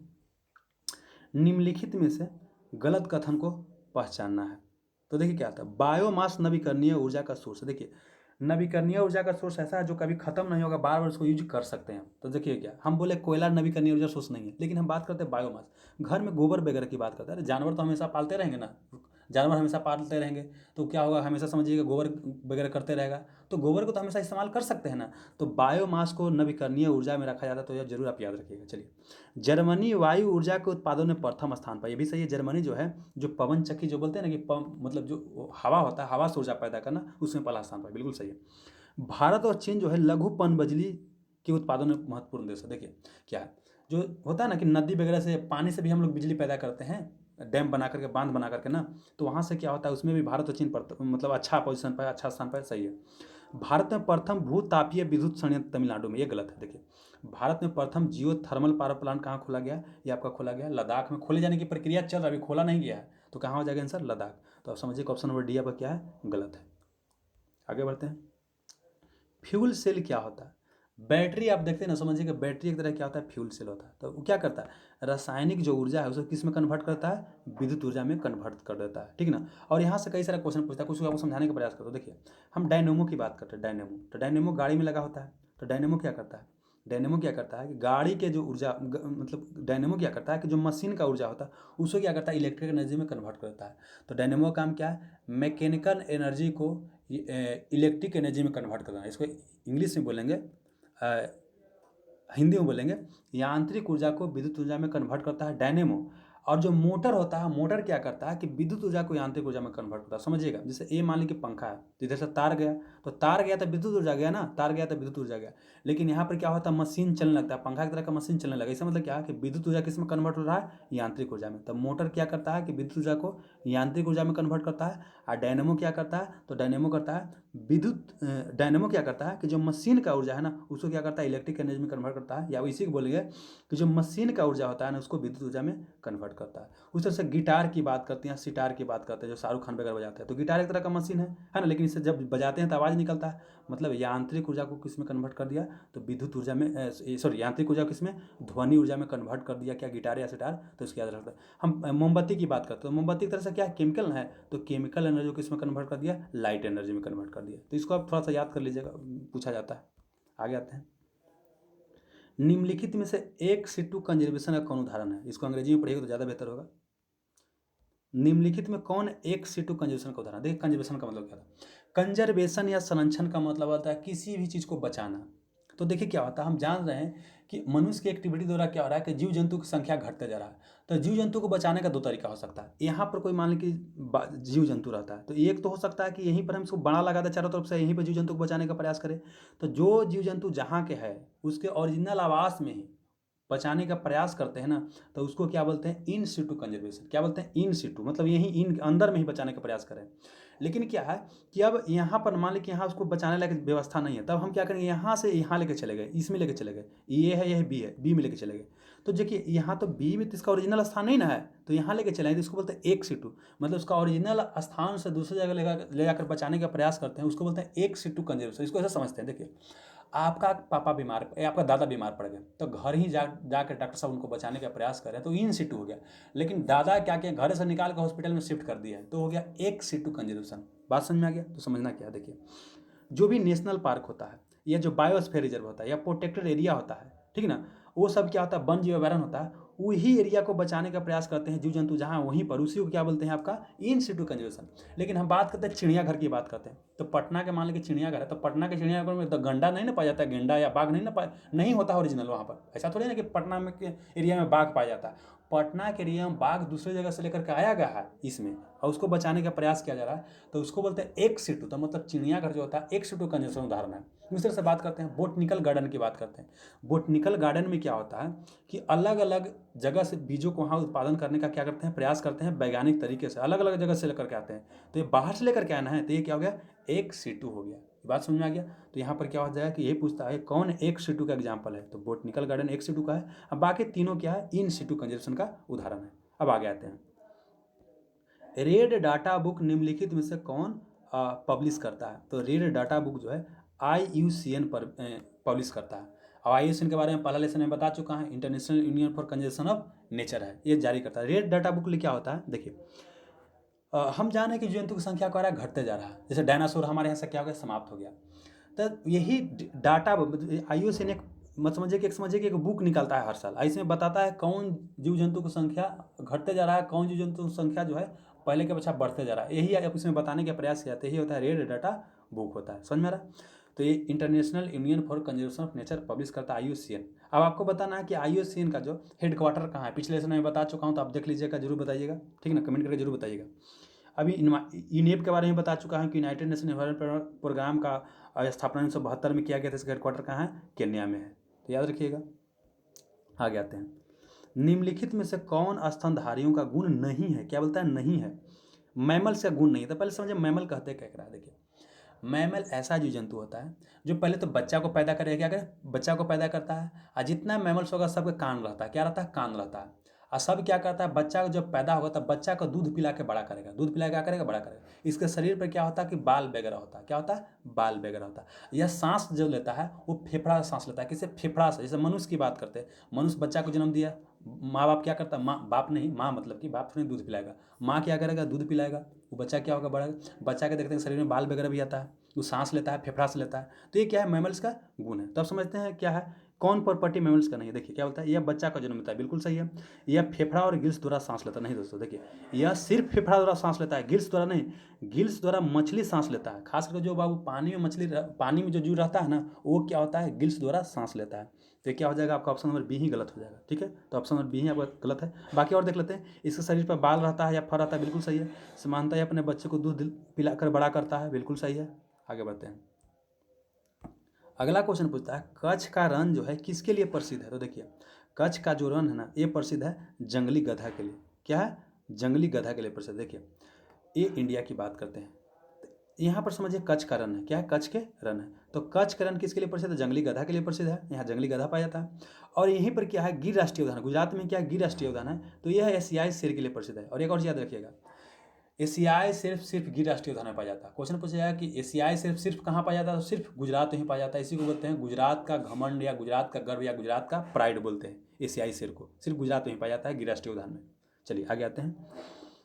निम्नलिखित में से गलत कथन को पहचानना है। तो देखिए क्या आता है, बायोमास नवीकरणीय ऊर्जा का सोर्स है। देखिए नवीकरणीय ऊर्जा का सोर्स ऐसा है जो कभी खत्म नहीं होगा, बार बार उसको यूज कर सकते हैं। तो देखिए क्या, हम बोले कोयला नवीकरणीय ऊर्जा सोर्स नहीं है, लेकिन हम बात करते हैं बायोमास। घर में गोबर वगैरह की बात करते हैं। अरे जानवर तो हमेशा पालते रहेंगे ना, जानवर हमेशा पालते रहेंगे तो क्या होगा, हमेशा समझिएगा गोबर वगैरह करते रहेगा, तो गोबर को तो हमेशा इस्तेमाल कर सकते हैं ना। तो बायोमास को नवीकरणीय ऊर्जा में रखा जाता है, तो यह जरूर आप याद रखिएगा। चलिए, जर्मनी वायु ऊर्जा के उत्पादन में प्रथम स्थान पर, ये भी सही है। जर्मनी जो है, जो पवन चक्की जो बोलते हैं ना, कि मतलब जो हवा होता है, हवा से ऊर्जा पैदा करना, उसमें पहला स्थान पर, बिल्कुल सही है। भारत और चीन जो है लघु पनबिजली के उत्पादन में महत्वपूर्ण देश है। देखिए क्या है, जो होता है ना कि नदी वगैरह से, पानी से भी हम लोग बिजली पैदा करते हैं, डैम बना करके, बांध बना करके ना, तो वहाँ से क्या होता है, उसमें भी भारत और चीन पर मतलब अच्छा पोजीशन पर, अच्छा स्थान पर, सही है। भारत में प्रथम भूतापीय विद्युत संयंत्र तमिलनाडु में, ये गलत है। देखिए, भारत में प्रथम जियो थर्मल पावर प्लांट कहाँ खोला गया, ये आपका खोला गया लद्दाख में। खोले जाने की प्रक्रिया चल रहा है, अभी खोला नहीं गया है, तो कहाँ हो जाएगा आंसर, लद्दाख। तो आप समझिए ऑप्शन नंबर डी आपका क्या है, गलत है। आगे बढ़ते हैं। फ्यूल सेल क्या होता है, बैटरी आप देखते हैं ना, समझिए कि बैटरी एक तरह क्या होता है, फ्यूल सेल होता है। तो वो क्या करता है, रासायनिक जो ऊर्जा है उसको किस में कन्वर्ट करता है, विद्युत ऊर्जा में कन्वर्ट कर देता है, ठीक ना। और यहाँ से कई सारे क्वेश्चन पूछता है, कुछ आपको समझाने का प्रयास करता है। देखिए, हम डायनेमो की बात करते हैं, डायनेमो, तो डायनेमो गाड़ी में लगा होता है। तो डायनेमो क्या करता है, डायनेमो क्या करता है कि गाड़ी के जो ऊर्जा मतलब डायनेमो क्या करता है कि जो मशीन का ऊर्जा होता है उसको क्या करता है, इलेक्ट्रिक एनर्जी में कन्वर्ट करता है। तो डायनेमो का काम क्या है, मैकेनिकल एनर्जी को इलेक्ट्रिक एनर्जी में कन्वर्ट करना है। इसको इंग्लिश में बोलेंगे, हिंदी में बोलेंगे, यांत्रिक ऊर्जा को विद्युत ऊर्जा में कन्वर्ट करता है डायनेमो। और जो मोटर होता है, मोटर क्या करता है कि विद्युत ऊर्जा को यांत्रिक ऊर्जा में कन्वर्ट करता है। समझिएगा, जैसे ये मान लीजिए कि पंखा है, तो इधर से तार गया, तो तार गया तो विद्युत ऊर्जा गया ना, तार गया तो विद्युत ऊर्जा गया। लेकिन यहाँ पर क्या होता है, मशीन चलने लगता है, पंखा की तरह का मशीन चलने लगा। इसका मतलब क्या है कि विद्युत ऊर्जा किस में कन्वर्ट हो रहा है, यांत्रिक ऊर्जा में। तो मोटर क्या करता है कि विद्युत ऊर्जा को यांत्रिक ऊर्जा में कन्वर्ट करता है। और डायनेमो क्या करता है, तो डायनेमो करता है विद्युत, डायनेमो क्या करता है कि जो मशीन का ऊर्जा है ना उसको क्या करता है, इलेक्ट्रिक एनर्जी में कन्वर्ट करता है। या इसी को बोलेंगे कि जो मशीन का ऊर्जा होता है ना उसको विद्युत ऊर्जा में कन्वर्ट करता है। उस तरह से गिटार की बात करते हैं, सितार की बात करते हैं, जो शाहरुख खान वगैरह बजाते हैं, तो गिटार एक तरह का मशीन है ना, लेकिन इसे जब बजाते हैं तो आवाज़ निकलता है। मतलब यांत्रिक ऊर्जा को किस में कन्वर्ट कर दिया, तो विद्युत ऊर्जा में, सॉरी, यांत्रिक ऊर्जा किस में, ध्वनि ऊर्जा में कन्वर्ट कर दिया, क्या, गिटार या सितार। तो इसके याद रखते हैं। हम मोमबत्ती की बात करते हैं, तो मोमबत्ती एक तरह से क्या है, केमिकल है, तो केमिकल एनर्जी को किस में कन्वर्ट कर दिया, लाइट एनर्जी में कन्वर्ट कर दिया। तो इसको आप थोड़ा सा याद कर लीजिएगा, पूछा जाता है। आगे आते हैं। निम्नलिखित में से एक सीटू कंजर्वेशन का कौन उदाहरण है, इसको अंग्रेजी में पढ़िएगा तो ज़्यादा बेहतर होगा। निम्नलिखित में कौन एक सीटू कंजर्वेशन का उदाहरण, देखिए कंजर्वेशन का मतलब क्या था, कंजर्वेशन या संरक्षण का मतलब होता है किसी भी चीज़ को बचाना। तो देखिए क्या होता है, हम जान रहे हैं कि मनुष्य की एक्टिविटी द्वारा क्या हो रहा है कि जीव जंतु की संख्या घटते जा रहा है। तो जीव जंतु को बचाने का दो तरीका हो सकता है। यहाँ पर कोई मान ली कि जीव जंतु रहता है, तो एक तो हो सकता है कि यहीं पर हम इसको बड़ा लगा दें चारों तरफ से, यहीं पर जीव जंतु को बचाने का प्रयास करें। तो जो जीव जंतु जहाँ के है उसके ओरिजिनल आवास में ही बचाने का प्रयास करते हैं ना, तो उसको क्या बोलते हैं, इन सिटू कंजर्वेशन। क्या बोलते हैं, इन सिटू, मतलब यहीं इन अंदर में ही बचाने का प्रयास करें। लेकिन क्या है कि अब यहाँ पर मान ली कि यहाँ उसको बचाने लायक व्यवस्था नहीं है, तब हम क्या करेंगे, यहाँ से यहाँ लेके चले गए, इसमें लेके चले गए, ये है, यह बी है, बी में लेके चले गए। तो देखिए यहाँ तो बी में तो इसका ओरिजिनल स्थान नहीं ना है, तो यहाँ लेके चले तो इसको बोलते हैं एक सिटू। मतलब उसका ओरिजिनल स्थान से दूसरी जगह ले जाकर बचाने का प्रयास करते हैं, उसको बोलते हैं एक सिटू कंजर्वेशन। इसको ऐसा समझते हैं, देखिए आपका पापा बीमार, आपका दादा बीमार पड़ गए, तो घर ही जाकर डॉक्टर साहब उनको बचाने का प्रयास कर रहे हैं, तो इन सिटू हो गया। लेकिन दादा क्या किया, घर से निकाल कर हॉस्पिटल में शिफ्ट कर दिया है, तो हो गया एक सिटू कंजर्वेशन। बात समझ में आ गया, तो समझना क्या है, देखिए जो भी नेशनल पार्क होता है या जो बायोस्फीयर रिजर्व होता है या प्रोटेक्टेड एरिया होता है, ठीक ना, वो सब क्या होता है, वन जीव अभयारण्य होता है, वही एरिया को बचाने का प्रयास करते हैं जीव जंतु जहाँ वहीं पर, उसी को क्या बोलते हैं, आपका इन सिटू कंजर्वेशन। लेकिन हम बात करते हैं चिड़ियाघर की बात करते हैं, तो पटना के मान लीजिए चिड़ियाघर है, तो पटना के चिड़ियाघर में तो गंडा नहीं ना पाया जाता है, गेंडा या बाघ नहीं ना नहीं होता ओरिजिनल वहाँ पर। ऐसा थोड़ी ना कि पटना में के एरिया में बाघ पाया जाता है, पटना के एरिया में बाघ दूसरे जगह से लेकर के आया गया है इसमें, और उसको बचाने का प्रयास किया जा रहा है, तो उसको बोलते हैं एक सिटू। तो मतलब चिड़ियाघर जो होता है एक सिटू कंजर्वेशन उदाहरण है। दूसरे से बात करते हैं, बोटनिकल गार्डन की बात करते हैं। बोटनिकल गार्डन में क्या होता है कि अलग अलग जगह से बीजों को वहाँ उत्पादन करने का क्या करते हैं, प्रयास करते हैं वैज्ञानिक तरीके से, अलग अलग जगह से लेकर के आते हैं। तो ये बाहर से लेकर के आना है, तो ये क्या हो गया, एक सिटू हो गया। बात समझ में आ गया। तो यहाँ पर क्या हो जाएगा कि ये पूछता है कौन एक सिटू का एग्जाम्पल है, तो बोटनिकल गार्डन एक सिटू का है। अब बाकी तीनों क्या है, इन सिटू कंजर्वेशन का उदाहरण है। अब आगे आते हैं, रेड डाटा बुक निम्नलिखित में से कौन पब्लिश करता है, तो रेड डाटा बुक जो है IUCN पर पब्लिश करता है। अब IUCN के बारे में पहला लेसन में बता चुका है, international union for conservation of nature है, ये जारी करता है। रेड डाटा बुक क्या होता है, देखिए हम जान रहे हैं कि जंतु की संख्या क्या घटते जा रहा है, जैसे डायनासोर हमारे यहाँ से क्या हो गया, समाप्त हो गया। तो यही डाटा IUCN एक मत समझिए कि एक बुक निकालता है हर साल, इसमें बताता है कौन जीव जंतु की संख्या घटते जा रहा है, कौन जीव जंतु की संख्या जो है पहले के बच्चा बढ़ते जा रहा है, यही आप इसमें बताने का प्रयास किया था, यही होता है रेड डाटा बुक होता है, समझ में आ रहा। तो ये international union for conservation of nature publish करता है IUCN। अब आपको बताना है कि IUCN का जो हेडक्वार्टर कहाँ है, पिछले लेसन में बता चुका हूँ, तो आप देख लीजिएगा, जरूर बताइएगा, ठीक है ना, कमेंट करके जरूर बताइएगा। अभी यूनेप के बारे में बता चुका हूँ कि यूनाइटेड नेशन एनवायरनमेंट प्रोग्राम का स्थापना 1972 में किया गया था, इसका हेडक्वार्टर कहाँ है, केन्या में है, तो याद रखिएगा। आगे आते हैं, निम्नलिखित में से कौन स्तनधारियों का गुण नहीं है, क्या बोलता है, नहीं है, मैमल्स का गुण नहीं है। तो पहले समझे मैमल कहते क्या करा, देखिए मैमल ऐसा जीव जंतु होता है जो पहले तो बच्चा को पैदा करेगा, क्या करे, बच्चा को पैदा करता है, और जितना मैमल्स होगा सबके कान रहता है, क्या रहता है, कान रहता है, और सब क्या करता है, बच्चा जब पैदा होगा तब बच्चा को दूध पिला के बड़ा करेगा, दूध पिला के क्या करेगा, बड़ा करेगा। इसके शरीर पर क्या होता है कि बाल वगैरह होता है, क्या होता है, बाल वगैरह होता है। यह सांस जो लेता है वो फेफड़ा से सांस लेता है, किसे, फेफड़ा से। जैसे मनुष्य की बात करते हैं, मनुष्य बच्चा को जन्म दिया, माँ बाप क्या करता है, माँ बाप नहीं, माँ मतलब कि बाप थोड़ी दूध पिलाएगा, माँ क्या करेगा, दूध पिलाएगा, वो बच्चा क्या होगा, बड़ा बच्चा के देखते हैं शरीर में बाल वगैरह भी आता है, वो सांस लेता है, फेफड़ा से लेता है। तो ये क्या है, मैमल्स का गुण है। तब समझते हैं क्या है, कौन प्रॉपर्टी मैमल्स का नहीं है। देखिए क्या बोलता है, यह बच्चा का जन्म होता है, बिल्कुल सही है। यह फेफड़ा और गिल्स द्वारा सांस लेता नहीं दोस्तों, देखिए यह सिर्फ फेफड़ा द्वारा सांस लेता है, गिल्स द्वारा नहीं। गिल्स द्वारा मछली सांस लेता है, खासकर जो बाबू पानी में मछली, पानी में जो जीव रहता है ना, वो क्या होता है, गिल्स द्वारा सांस लेता है। तो क्या हो जाएगा, आपका ऑप्शन नंबर बी ही गलत हो जाएगा, ठीक है। तो ऑप्शन नंबर बी ही आपका गलत है। बाकी और देख लेते हैं, इसके शरीर पर बाल रहता है या फर रहता है, बिल्कुल सही है। समानता अपने बच्चे को दूध पिलाकर बड़ा करता है, बिल्कुल सही है। आगे बढ़ते हैं, अगला क्वेश्चन पूछता है, कच्छ का रण जो है किसके लिए प्रसिद्ध है। तो देखिए कच्छ का जो रण है ना, ये प्रसिद्ध है जंगली गधा के लिए। क्या है, जंगली गधा के लिए प्रसिद्ध। देखिए ये इंडिया की बात करते हैं, यहाँ पर समझिए कच्छ का रण है, क्या है, कच्छ के रण है। तो कच्छ का रण किसके लिए प्रसिद्ध है, जंगली गधा के लिए प्रसिद्ध है, यहाँ जंगली गधा पाया जाता है। और यहीं पर क्या है, गिर राष्ट्रीय उद्यान, गुजरात में क्या है, गिर राष्ट्रीय उद्यान है, तो यह एशियाई शेर के लिए प्रसिद्ध है। और एक और याद रखिएगा, एशियाई सिर्फ गिर राष्ट्रीय उद्यान में पाया जाता है। क्वेश्चन पूछा जाएगा कि एशियाई सिर्फ कहाँ पाया जाता है, तो सिर्फ गुजरात में ही पाया जाता है। इसी को बोलते हैं गुजरात का घमंड या गुजरात का गर्व या गुजरात का प्राइड बोलते हैं। एशियाई शेर को सिर्फ गुजरात में ही पाया जाता है, गिर राष्ट्रीय उद्यान में। चलिए आगे आते हैं,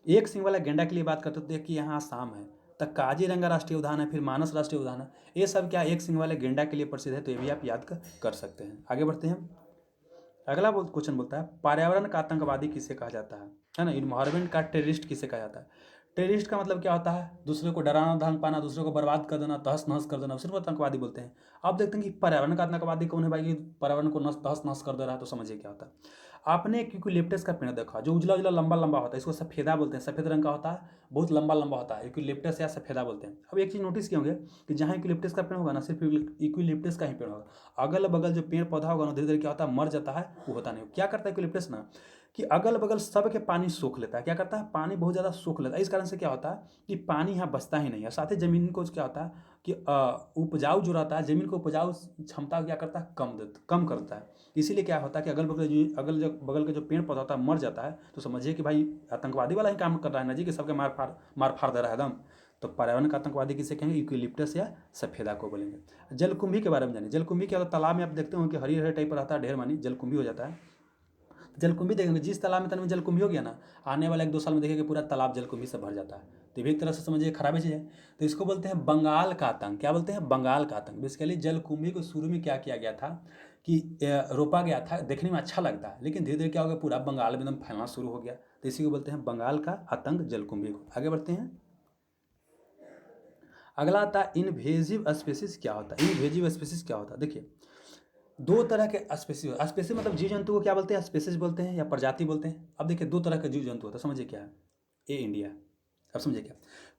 एक सिंग वाला गेंडा के लिए बात करते हैं, कि यहाँ आसाम है, तो काजीरंगा राष्ट्रीय उद्यान है, फिर मानस राष्ट्रीय उद्यान है, ये सब क्या एक सिंग वाले गेंडा के लिए प्रसिद्ध है। तो ये भी आप याद कर सकते हैं। आगे बढ़ते हैं, अगला क्वेश्चन बोलता है, पर्यावरण का आतंकवादी किसे कहा जाता है ना, इन्वायरमेंट का टेररिस्ट किसे कहा जाता है। टेररिस्ट का मतलब क्या होता है, दूसरे को डराना धमकाना, दूसरे को बर्बाद कर देना, तहस नहस कर देना, सिर्फ आतंकवादी बोलते हैं। अब देखते हैं कि पर्यावरण का आतंकवादी कौन है भाई, कि पर्यावरण को तहस नहस कर दे रहा है। तो समझिए क्या होता है, आपने एक यूकेलिप्टस का पेड़ देखा, जो उजला उजला लंबा लंबा होता है, इसको सफेदा बोलते हैं, सफेद रंग का होता है, बहुत लंबा लंबा होता है, यूकेलिप्टस या सफेदा बोलते हैं। अब एक चीज़ नोटिस किए होंगे कि जहाँ यूकेलिप्टस का पेड़ होगा ना, सिर्फ यूकेलिप्टस का ही पेड़ होगा, अगल बगल जो पेड़ पौधा होगा ना, धीरे धीरे क्या होता है, मर जाता है, वो होता नहीं। क्या करता है यूकेलिप्टस ना, कि अगल बगल सब के पानी सोख लेता है, क्या करता है, पानी बहुत ज़्यादा सोख लेता है। इस कारण से क्या होता है कि पानी यहाँ बचता ही नहीं है, साथ ही जमीन को क्या होता है कि उपजाऊ जो रहता है, जमीन को उपजाऊ क्षमता क्या करता है, कम करता है। इसीलिए क्या होता है कि अगल बगल के जो पेड़ पौधा होता है मर जाता है। तो समझिए कि भाई आतंकवादी वाला ही काम कर रहा है ना जी, कि सबके मार फाड़ दे रहा है एकदम। तो पर्यावरण का आतंकवादी किसे कहेंगे, यूकेलिप्टस या सफेदा को बोलेंगे। जलकुंभी के बारे में जानिए, जलकुंभी क्या होता है, तालाब में आप देखते हो कि हरी हरे टाइप रहता है, ढेर मानी जलकुंभी हो जाता है। जलकुंभी देखेंगे, जिस तालाब में तन में जलकुंभी हो गया ना, आने वाले 1-2 साल में देखेंगे पूरा तालाब जलकुंभी से भर जाता है। तो ये भी एक तरह से समझिए खराब चीज़ है। तो इसको बोलते हैं बंगाल का आतंक। क्या बोलते हैं, बंगाल का आतंक। बेसिकली जलकुंभी को शुरू में क्या किया गया था कि रोपा गया था, देखने में अच्छा लगता है, लेकिन धीरे धीरे क्या हो गया, पूरा बंगाल में एकदम फैलना शुरू हो गया। तो इसी को बोलते हैं बंगाल का आतंक, जलकुंभी को। आगे बढ़ते हैं, अगला आता है इनवेजिव स्पेसीज क्या होता है। इनवेजिव स्पेसीज क्या होता है, देखिए दो तरह के स्पेसीज, स्पेसीज मतलब जीव जंतु को क्या बोलते हैं, स्पेसीज बोलते हैं या प्रजाति बोलते हैं। अब देखिए दो तरह के जीव जंतु होता है, समझिए क्या है, ए इंडिया। अब समझिए क्या,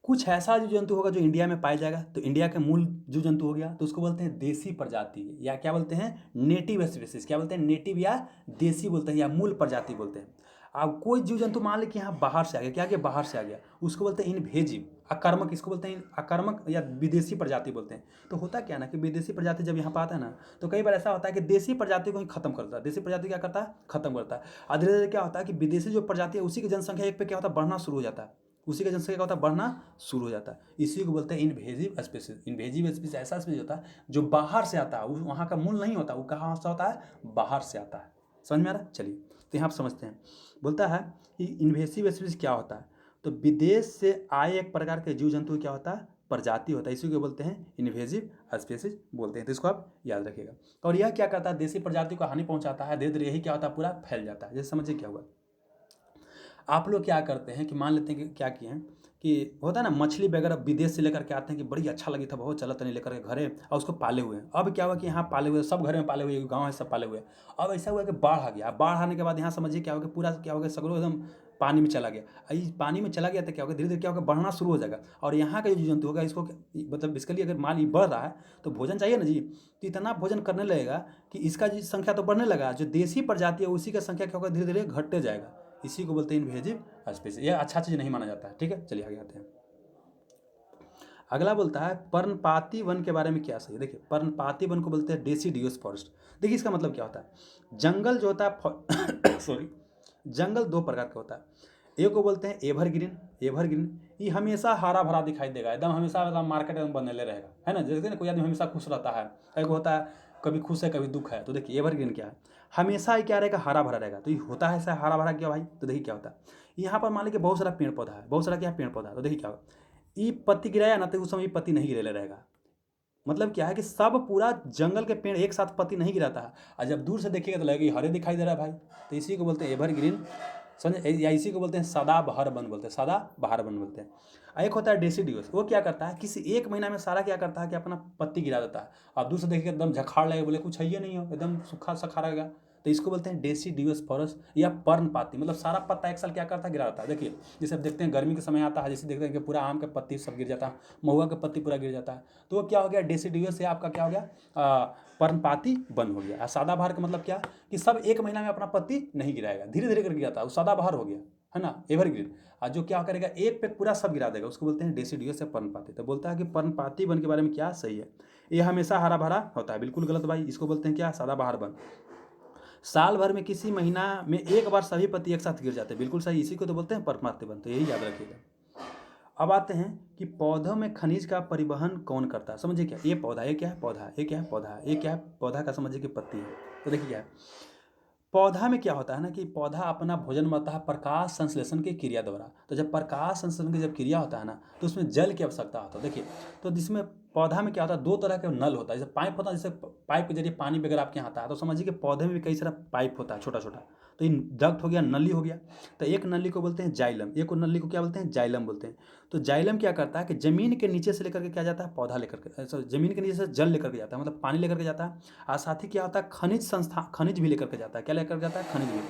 कुछ ऐसा जीव जंतु होगा जो इंडिया में पाया जाएगा, तो इंडिया के मूल जीव जंतु हो गया, तो उसको बोलते हैं देसी प्रजाति, या क्या बोलते हैं, नेटिव स्पेसीज। क्या बोलते हैं, नेटिव या देसी बोलते हैं, या मूल प्रजाति बोलते हैं। अब कोई जीव जंतु मान लें कि यहाँ बाहर से आ गया, क्या गया, बाहर से आ गया, उसको बोलते हैं इनवेजिव। आक्रामक इसको बोलते हैं, आक्रामक या विदेशी प्रजाति बोलते हैं। तो होता क्या ना कि विदेशी प्रजाति जब यहाँ पर आता है ना, तो कई बार ऐसा होता है कि देशी प्रजाति को ही खत्म करता है। देशी प्रजाति क्या करता है, खत्म करता है। और धीरे धीरे क्या होता है कि विदेशी जो प्रजाति है, उसी की जनसंख्या एक पे क्या होता है, बढ़ना शुरू हो जाता है, उसी का जनसंख्या क्या होता है, बढ़ना शुरू हो जाता है। इसी को बोलते हैं इनवेजिव स्पीसीज। इनवेजिव स्पीसीज ऐसा स्पीसीज होता है जो बाहर से आता है, वो वहाँ का मूल नहीं होता, वो कहाँ से होता है, बाहर से आता है। समझ में आ रहा है, चलिए तो यहाँ आप समझते हैं। बोलता है कि इन्वेसिव स्पीसीज क्या होता है, तो विदेश से आए एक प्रकार के जीव जंतु क्या होता है, प्रजाति होता है, इसी को बोलते हैं इन्वेजिव स्पीसीज बोलते हैं। तो इसको आप याद रखिएगा। और यह क्या करता है, देशी प्रजाति को हानि पहुंचाता है, धीरे धीरे यही क्या होता है, पूरा फैल जाता है। जैसे समझिए क्या हुआ, आप लोग क्या करते हैं कि मान लेते हैं कि क्या किए हैं कि होता है ना मछली वगैरह विदेश से लेकर के आते हैं कि बड़ी अच्छा लगी था, बहुत चला तनी लेकर के घरे और उसको पाले हुए हैं। अब क्या हुआ कि यहाँ पाले हुए सब घर में पाले हुए, गाँव है सब पाले हुए हैं। अब ऐसा हुआ कि बाढ़ आ गया। बाढ़ आने के बाद यहाँ समझिए क्या हो गया, पूरा क्या हो गया, सगरों एकदम पानी में चला गया। इस पानी में चला गया तो क्या होगा, धीरे धीरे क्या होगा, बढ़ना शुरू हो जाएगा। और यहाँ का जो जंतु होगा इसको मतलब इसके लिए अगर माल ये बढ़ रहा है तो भोजन चाहिए ना जी, तो इतना भोजन करने लगेगा कि इसका जी संख्या तो बढ़ने लगा, जो देसी प्रजाति है उसी का संख्या क्या होगा, धीरे धीरे घटते जाएगा। इसी को बोलते हैं इनवेजिव स्पीसीज। ये अच्छा चीज़ नहीं माना जाता है। ठीक है, चलिए आगे आते हैं। अगला बोलता है पर्णपाती वन के बारे में क्या सही है। देखिए पर्णपाती वन को बोलते हैं डेसिडियस फॉरेस्ट। देखिए इसका मतलब क्या होता है, जंगल जो होता है सॉरी, जंगल दो प्रकार का होता है। एक को बोलते हैं एवरग्रीन। एवरग्रीन ये हमेशा हरा भरा दिखाई देगा, एकदम हमेशा एकदम मार्केट में बनने रहेगा, है ना। जैसे ना कोई आदमी हमेशा खुश रहता है, एक होता है कभी खुश है कभी दुख है। तो देखिए एवरग्रीन क्या है, हमेशा ही क्या रहेगा, हरा भरा रहेगा। तो ये होता है ऐसा हरा भरा क्या भाई, तो देखिए क्या होता है, यहाँ पर मान लीजिए बहुत सारा पेड़ पौधा है, बहुत सारा क्या पेड़ पौधा है। तो देखिए क्या होगा, ये पत्ती गिराया ना तो उस समय पत्ती नहीं गिरेले रहेगा। मतलब क्या है कि सब पूरा जंगल के पेड़ एक साथ पत्ती नहीं गिराता है, और जब दूर से देखिएगा तो लगेगा हरे दिखाई दे रहा है भाई। तो इसी को बोलते हैं एवरग्रीन, समझे, या इसी को बोलते हैं सदाबहार वन बोलते हैं, सदाबहार वन बोलते हैं। एक होता है डेसिडियस, वो क्या करता है किसी एक महीना में सारा क्या करता है कि अपना पत्ती गिरा देता है। आप दूर से देखिएगा एकदम झखाड़ लगे, बोले कुछ है ही नहीं हो, एकदम सूखा सखा रहेगा। तो इसको बोलते हैं डेसिडियस फॉरेस्ट या पर्णपाती, मतलब सारा पत्ता एक साल क्या करता है, गिरा देता है। देखिए जैसे आप देखते हैं गर्मी के समय आता है, जैसे देखते हैं कि पूरा आम के पत्ती सब गिर जाता है, महुआ के पत्ती पूरा गिर जाता है। तो वो क्या हो गया, डेसिडियस से आपका क्या हो गया, पर्णपाती वन हो गया। सदाबहार का मतलब क्या कि सब एक महीना में अपना पत्ती नहीं गिराएगा, धीरे धीरे कर गिराता है, वो सदाबहार हो गया, है ना, एवरग्रीन। और जो क्या करेगा एक पे पूरा सब गिरा देगा, उसको बोलते हैं डेसिडियस या पर्णपाती। तो बोलता है कि पर्णपाती वन के बारे में क्या सही है, ये हमेशा हरा भरा होता है। बिल्कुल गलत भाई, इसको बोलते हैं क्या, सदाबहार वन। साल भर में किसी महीना में एक बार सभी पत्ती एक साथ गिर जाते हैं, बिल्कुल सही, इसी को तो बोलते हैं पर्णपाती वन। तो यही याद रखिएगा। अब आते हैं कि पौधों में खनिज का परिवहन कौन करता है। समझिए क्या, ये पौधा, ये क्या है पौधा, ये क्या है पौधा, ये क्या है पौधा का, समझिए कि पत्ती है। तो देखिए क्या है, पौधा में क्या होता है ना कि पौधा अपना भोजन बनता है प्रकाश संश्लेषण की क्रिया द्वारा। तो जब प्रकाश संश्लेषण की जब क्रिया होता है ना तो उसमें जल की आवश्यकता होता है। देखिए तो जिसमें पौधा में क्या होता है, दो तरह के नल होता है, जैसे पाइप होता है, जैसे पाइप के जरिए पानी वगैरह आपके यहाँ आता है, तो समझिए कि पौधे में भी कई सारा पाइप होता है छोटा छोटा। तो ये डक्ट हो गया, नली हो गया। तो एक नली को बोलते हैं जाइलम, एक नली को क्या बोलते हैं, जाइलम बोलते हैं। तो जाइलम क्या करता है कि जमीन के नीचे से लेकर के क्या जाता है, पौधा लेकर के, जमीन के नीचे से जल लेकर के जाता है, मतलब पानी लेकर के जाता है। और साथ ही क्या होता है, खनिज संस्था, खनिज भी लेकर के जाता है। क्या लेकर के जाता है, खनिज भी।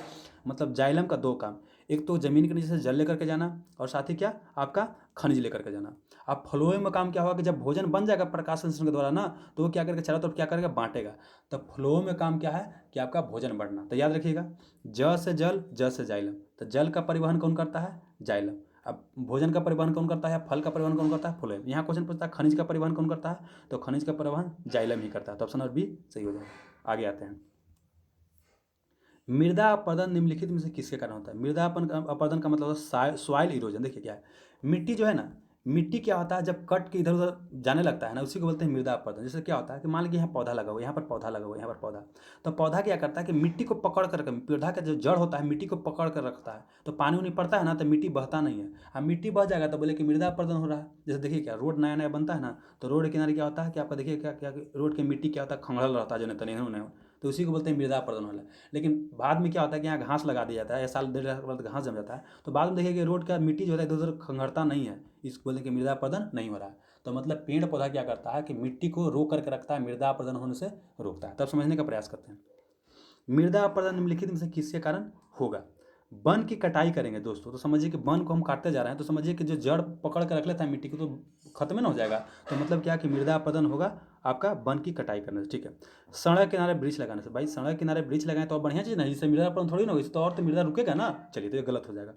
मतलब जाइलम का दो काम, एक तो जमीन के नीचे से जल लेकर के जाना, और साथ ही क्या आपका खनिज लेकर के जाना। अब फ्लोएम में काम क्या होगा कि जब भोजन बन जाएगा प्रकाश संश्लेषण के द्वारा ना, तो वो क्या करके चारों तरफ क्या करेगा, बांटेगा। तो फ्लो में काम क्या है कि आपका भोजन बढ़ना। तो याद रखिएगा, ज से जल, ज से जाइलम। तो जल का परिवहन कौन करता है, जाइलम। अब भोजन का परिवहन कौन करता है, फल का परिवहन कौन करता है, फ्लोएम। यहाँ क्वेश्चन पूछता है खनिज का परिवहन कौन करता है, तो खनिज का परिवहन जाइलम ही करता है। तो ऑप्शन नंबर बी सही हो जाएगा। आगे आते हैं, मृदा अपरदन निम्नलिखित में से किसके कारण होता है। मृदा अपरदन का मतलब होता है सॉइल इरोजन। देखिए क्या है, मिट्टी जो है ना, मिट्टी क्या होता है जब कट के इधर उधर जाने लगता है ना, उसी को बोलते हैं मृदा अपरदन। जैसे क्या होता है कि मान लीजिए यहाँ पौधा लगा हुआ, यहाँ पर पौधा लगा हुआ, यहाँ पर पौधा, तो पौधा क्या करता है कि मिट्टी को पकड़ कर, पौधा का जो जड़ होता है मिट्टी को पकड़ कर रखता है। तो पानी उनी पड़ता है ना तो मिट्टी बहता नहीं है। अब मिट्टी बह जाएगा तो बोले कि मृदा अपरदन हो रहा है। जैसे देखिए क्या, रोड नया नया बनता है ना, तो रोड के किनारे क्या होता है कि आपका देखिए क्या क्या रोड की मिट्टी क्या होता है, खंगल रहता है जो नहीं नहीं, तो उसी को बोलते हैं मृदा अपरदन वाला। लेकिन बाद में क्या होता है कि यहाँ घास लगा दिया जाता है, या साल डेढ़ साल के बाद घास जम जाता है, तो बाद में देखिए कि रोड का मिट्टी जो होता है इधर उधर खंगरता नहीं है, इसको बोलते हैं कि मृदा अपरदन नहीं हो रहा है। तो मतलब पेड़ पौधा क्या करता है कि मिट्टी को रोक करके रखता है, मृदा अपरदन होने से रोकता है। तब समझने का प्रयास करते हैं, मृदा अपरदन निम्नलिखित में से किसके कारण होगा। वन की कटाई करेंगे दोस्तों, तो समझिए कि वन को हम काटते जा रहे हैं, तो समझिए कि जो जड़ पकड़ के रख लेता है मिट्टी को, तो खत्म ही ना हो जाएगा। तो मतलब क्या कि मृदा अपरदन होगा आपका वन की कटाई करने से। ठीक है, सड़क किनारे ब्रिज लगाने से। भाई सड़क किनारे ब्रिज लगाएं तो बढ़िया चीज़ नहीं, जिससे मृदा अपरदन थोड़ी ना होगी, तो और तो मृदा रुकेगा ना। चलिए तो ये गलत हो जाएगा।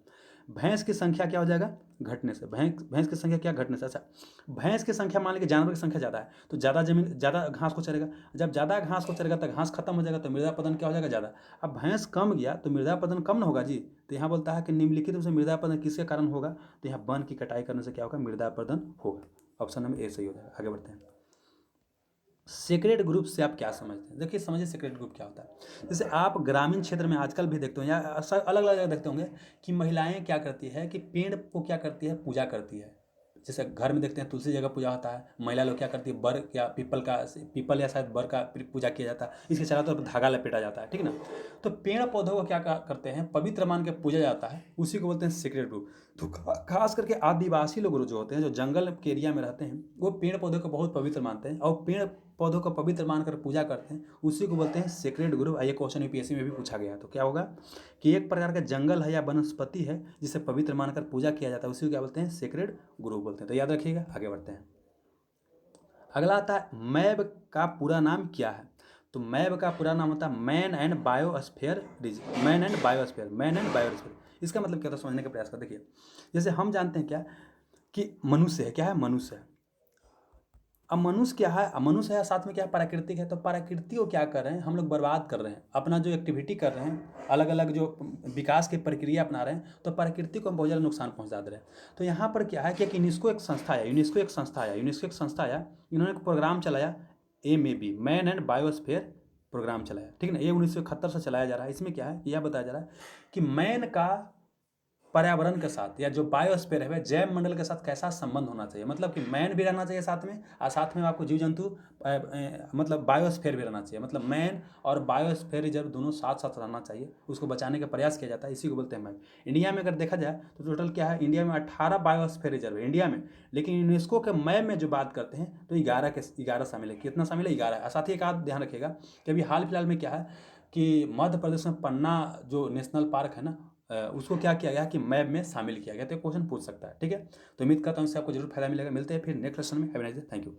भैंस की संख्या क्या हो जाएगा, घटने से। भैंस की संख्या क्या घटने से। अच्छा, भैंस की संख्या मान लीजिए जानवर की संख्या ज़्यादा है तो ज़्यादा जमीन ज़्यादा घास को चरेगा, जब ज़्यादा घास को चरेगा तो घास खत्म हो जाएगा, तो मृदा अपरदन क्या हो जाएगा, ज़्यादा। अब भैंस कम गया तो मृदा अपरदन कम ना होगा जी। तो यहाँ बोलता है कि निम्नलिखित में से मृदा अपरदन किसके कारण होगा, तो यहाँ वन की कटाई करने से क्या होगा, मृदा अपरदन होगा। ऑप्शन नंबर ए सही हो जाएगा। आगे बढ़ते हैं, सीक्रेट ग्रुप से आप क्या समझते हैं। देखिए समझिए सीक्रेट ग्रुप क्या होता है। जैसे आप ग्रामीण क्षेत्र में आजकल भी देखते हो या अलग अलग जगह देखते होंगे कि महिलाएं क्या करती है कि पेड़ को क्या करती है, पूजा करती है। जैसे घर में देखते हैं तुलसी जगह पूजा होता है, महिला लोग क्या करती है, बर या पीपल या शायद बर का पूजा किया जाता है, इसके चारों तरफ धागा लपेटा जाता है, ठीक ना। तो पेड़ पौधों को क्या करते हैं, पवित्र मान के पूजा जाता है, उसी को बोलते हैं सीक्रेट ग्रुप। तो खास करके आदिवासी लोग जो होते हैं, जो जंगल के एरिया में रहते हैं, वो पेड़ पौधों को बहुत पवित्र मानते हैं और पेड़ पौधों को पवित्र मानकर पूजा करते हैं, उसी को बोलते हैं सीक्रेट ग्रुप। ये क्वेश्चन यूपीएससी में भी पूछा गया है। तो क्या होगा कि एक प्रकार का जंगल है या वनस्पति है जिसे पवित्र मानकर पूजा किया जाता है, उसी को क्या बोलते हैं, सीक्रेट ग्रुप बोलते हैं। तो याद रखिएगा, आगे बढ़ते हैं। अगला आता है मैब का पूरा नाम क्या है। तो मैब का पूरा नाम होता है man and biosphere region, man and biosphere. इसका मतलब क्या था, समझने का प्रयास कर। देखिए, जैसे हम जानते हैं क्या कि मनुष्य है, क्या है, मनुष्य है। अब मनुष्य क्या है, मनुष्य है साथ में क्या है, प्राकृतिक है। तो प्रकृति को क्या कर रहे हैं हम लोग, बर्बाद कर रहे हैं, अपना जो एक्टिविटी कर रहे हैं, अलग अलग जो विकास की प्रक्रिया अपना रहे हैं, तो प्रकृति को हम बहुत ज़्यादा नुकसान पहुंचा दे रहे हैं। तो यहाँ पर क्या है कि यूनेस्को एक संस्था है, इन्होंने एक प्रोग्राम चलाया, MAB, man and biosphere programme चलाया, ठीक है ना। ये 1971 से चलाया जा रहा है। इसमें क्या है, यह बताया जा रहा है कि मैन का पर्यावरण के साथ या जो बायोस्फीयर है, जैव मंडल के साथ कैसा संबंध होना चाहिए। मतलब कि मैन भी रहना चाहिए साथ में, और साथ में आपको जीव जंतु मतलब बायोस्फीयर भी रहना चाहिए। मतलब मैन और बायोस्फीयर रिजर्व दोनों साथ साथ रहना चाहिए, उसको बचाने का प्रयास किया जाता है, इसी को बोलते हैं मैन। इंडिया में अगर देखा जाए तो टोटल क्या है, इंडिया में 18 बायोस्फीयर रिजर्व है इंडिया में, लेकिन यूनेस्को के मैप में जो बात करते हैं तो 11 शामिल है। कितना शामिल है, 11। साथ ही एक आध ध्यान रखिएगा कि अभी हाल फिलहाल में क्या है कि मध्य प्रदेश में पन्ना जो नेशनल पार्क है ना, उसको क्या किया गया कि मैप में शामिल किया गया। तो क्वेश्चन पूछ सकता है, ठीक है। तो उम्मीद करता हूँ इससे आपको जरूर फायदा मिलेगा। मिलते हैं फिर नेक्स्ट क्वेश्चन में। Have a nice day, thank you.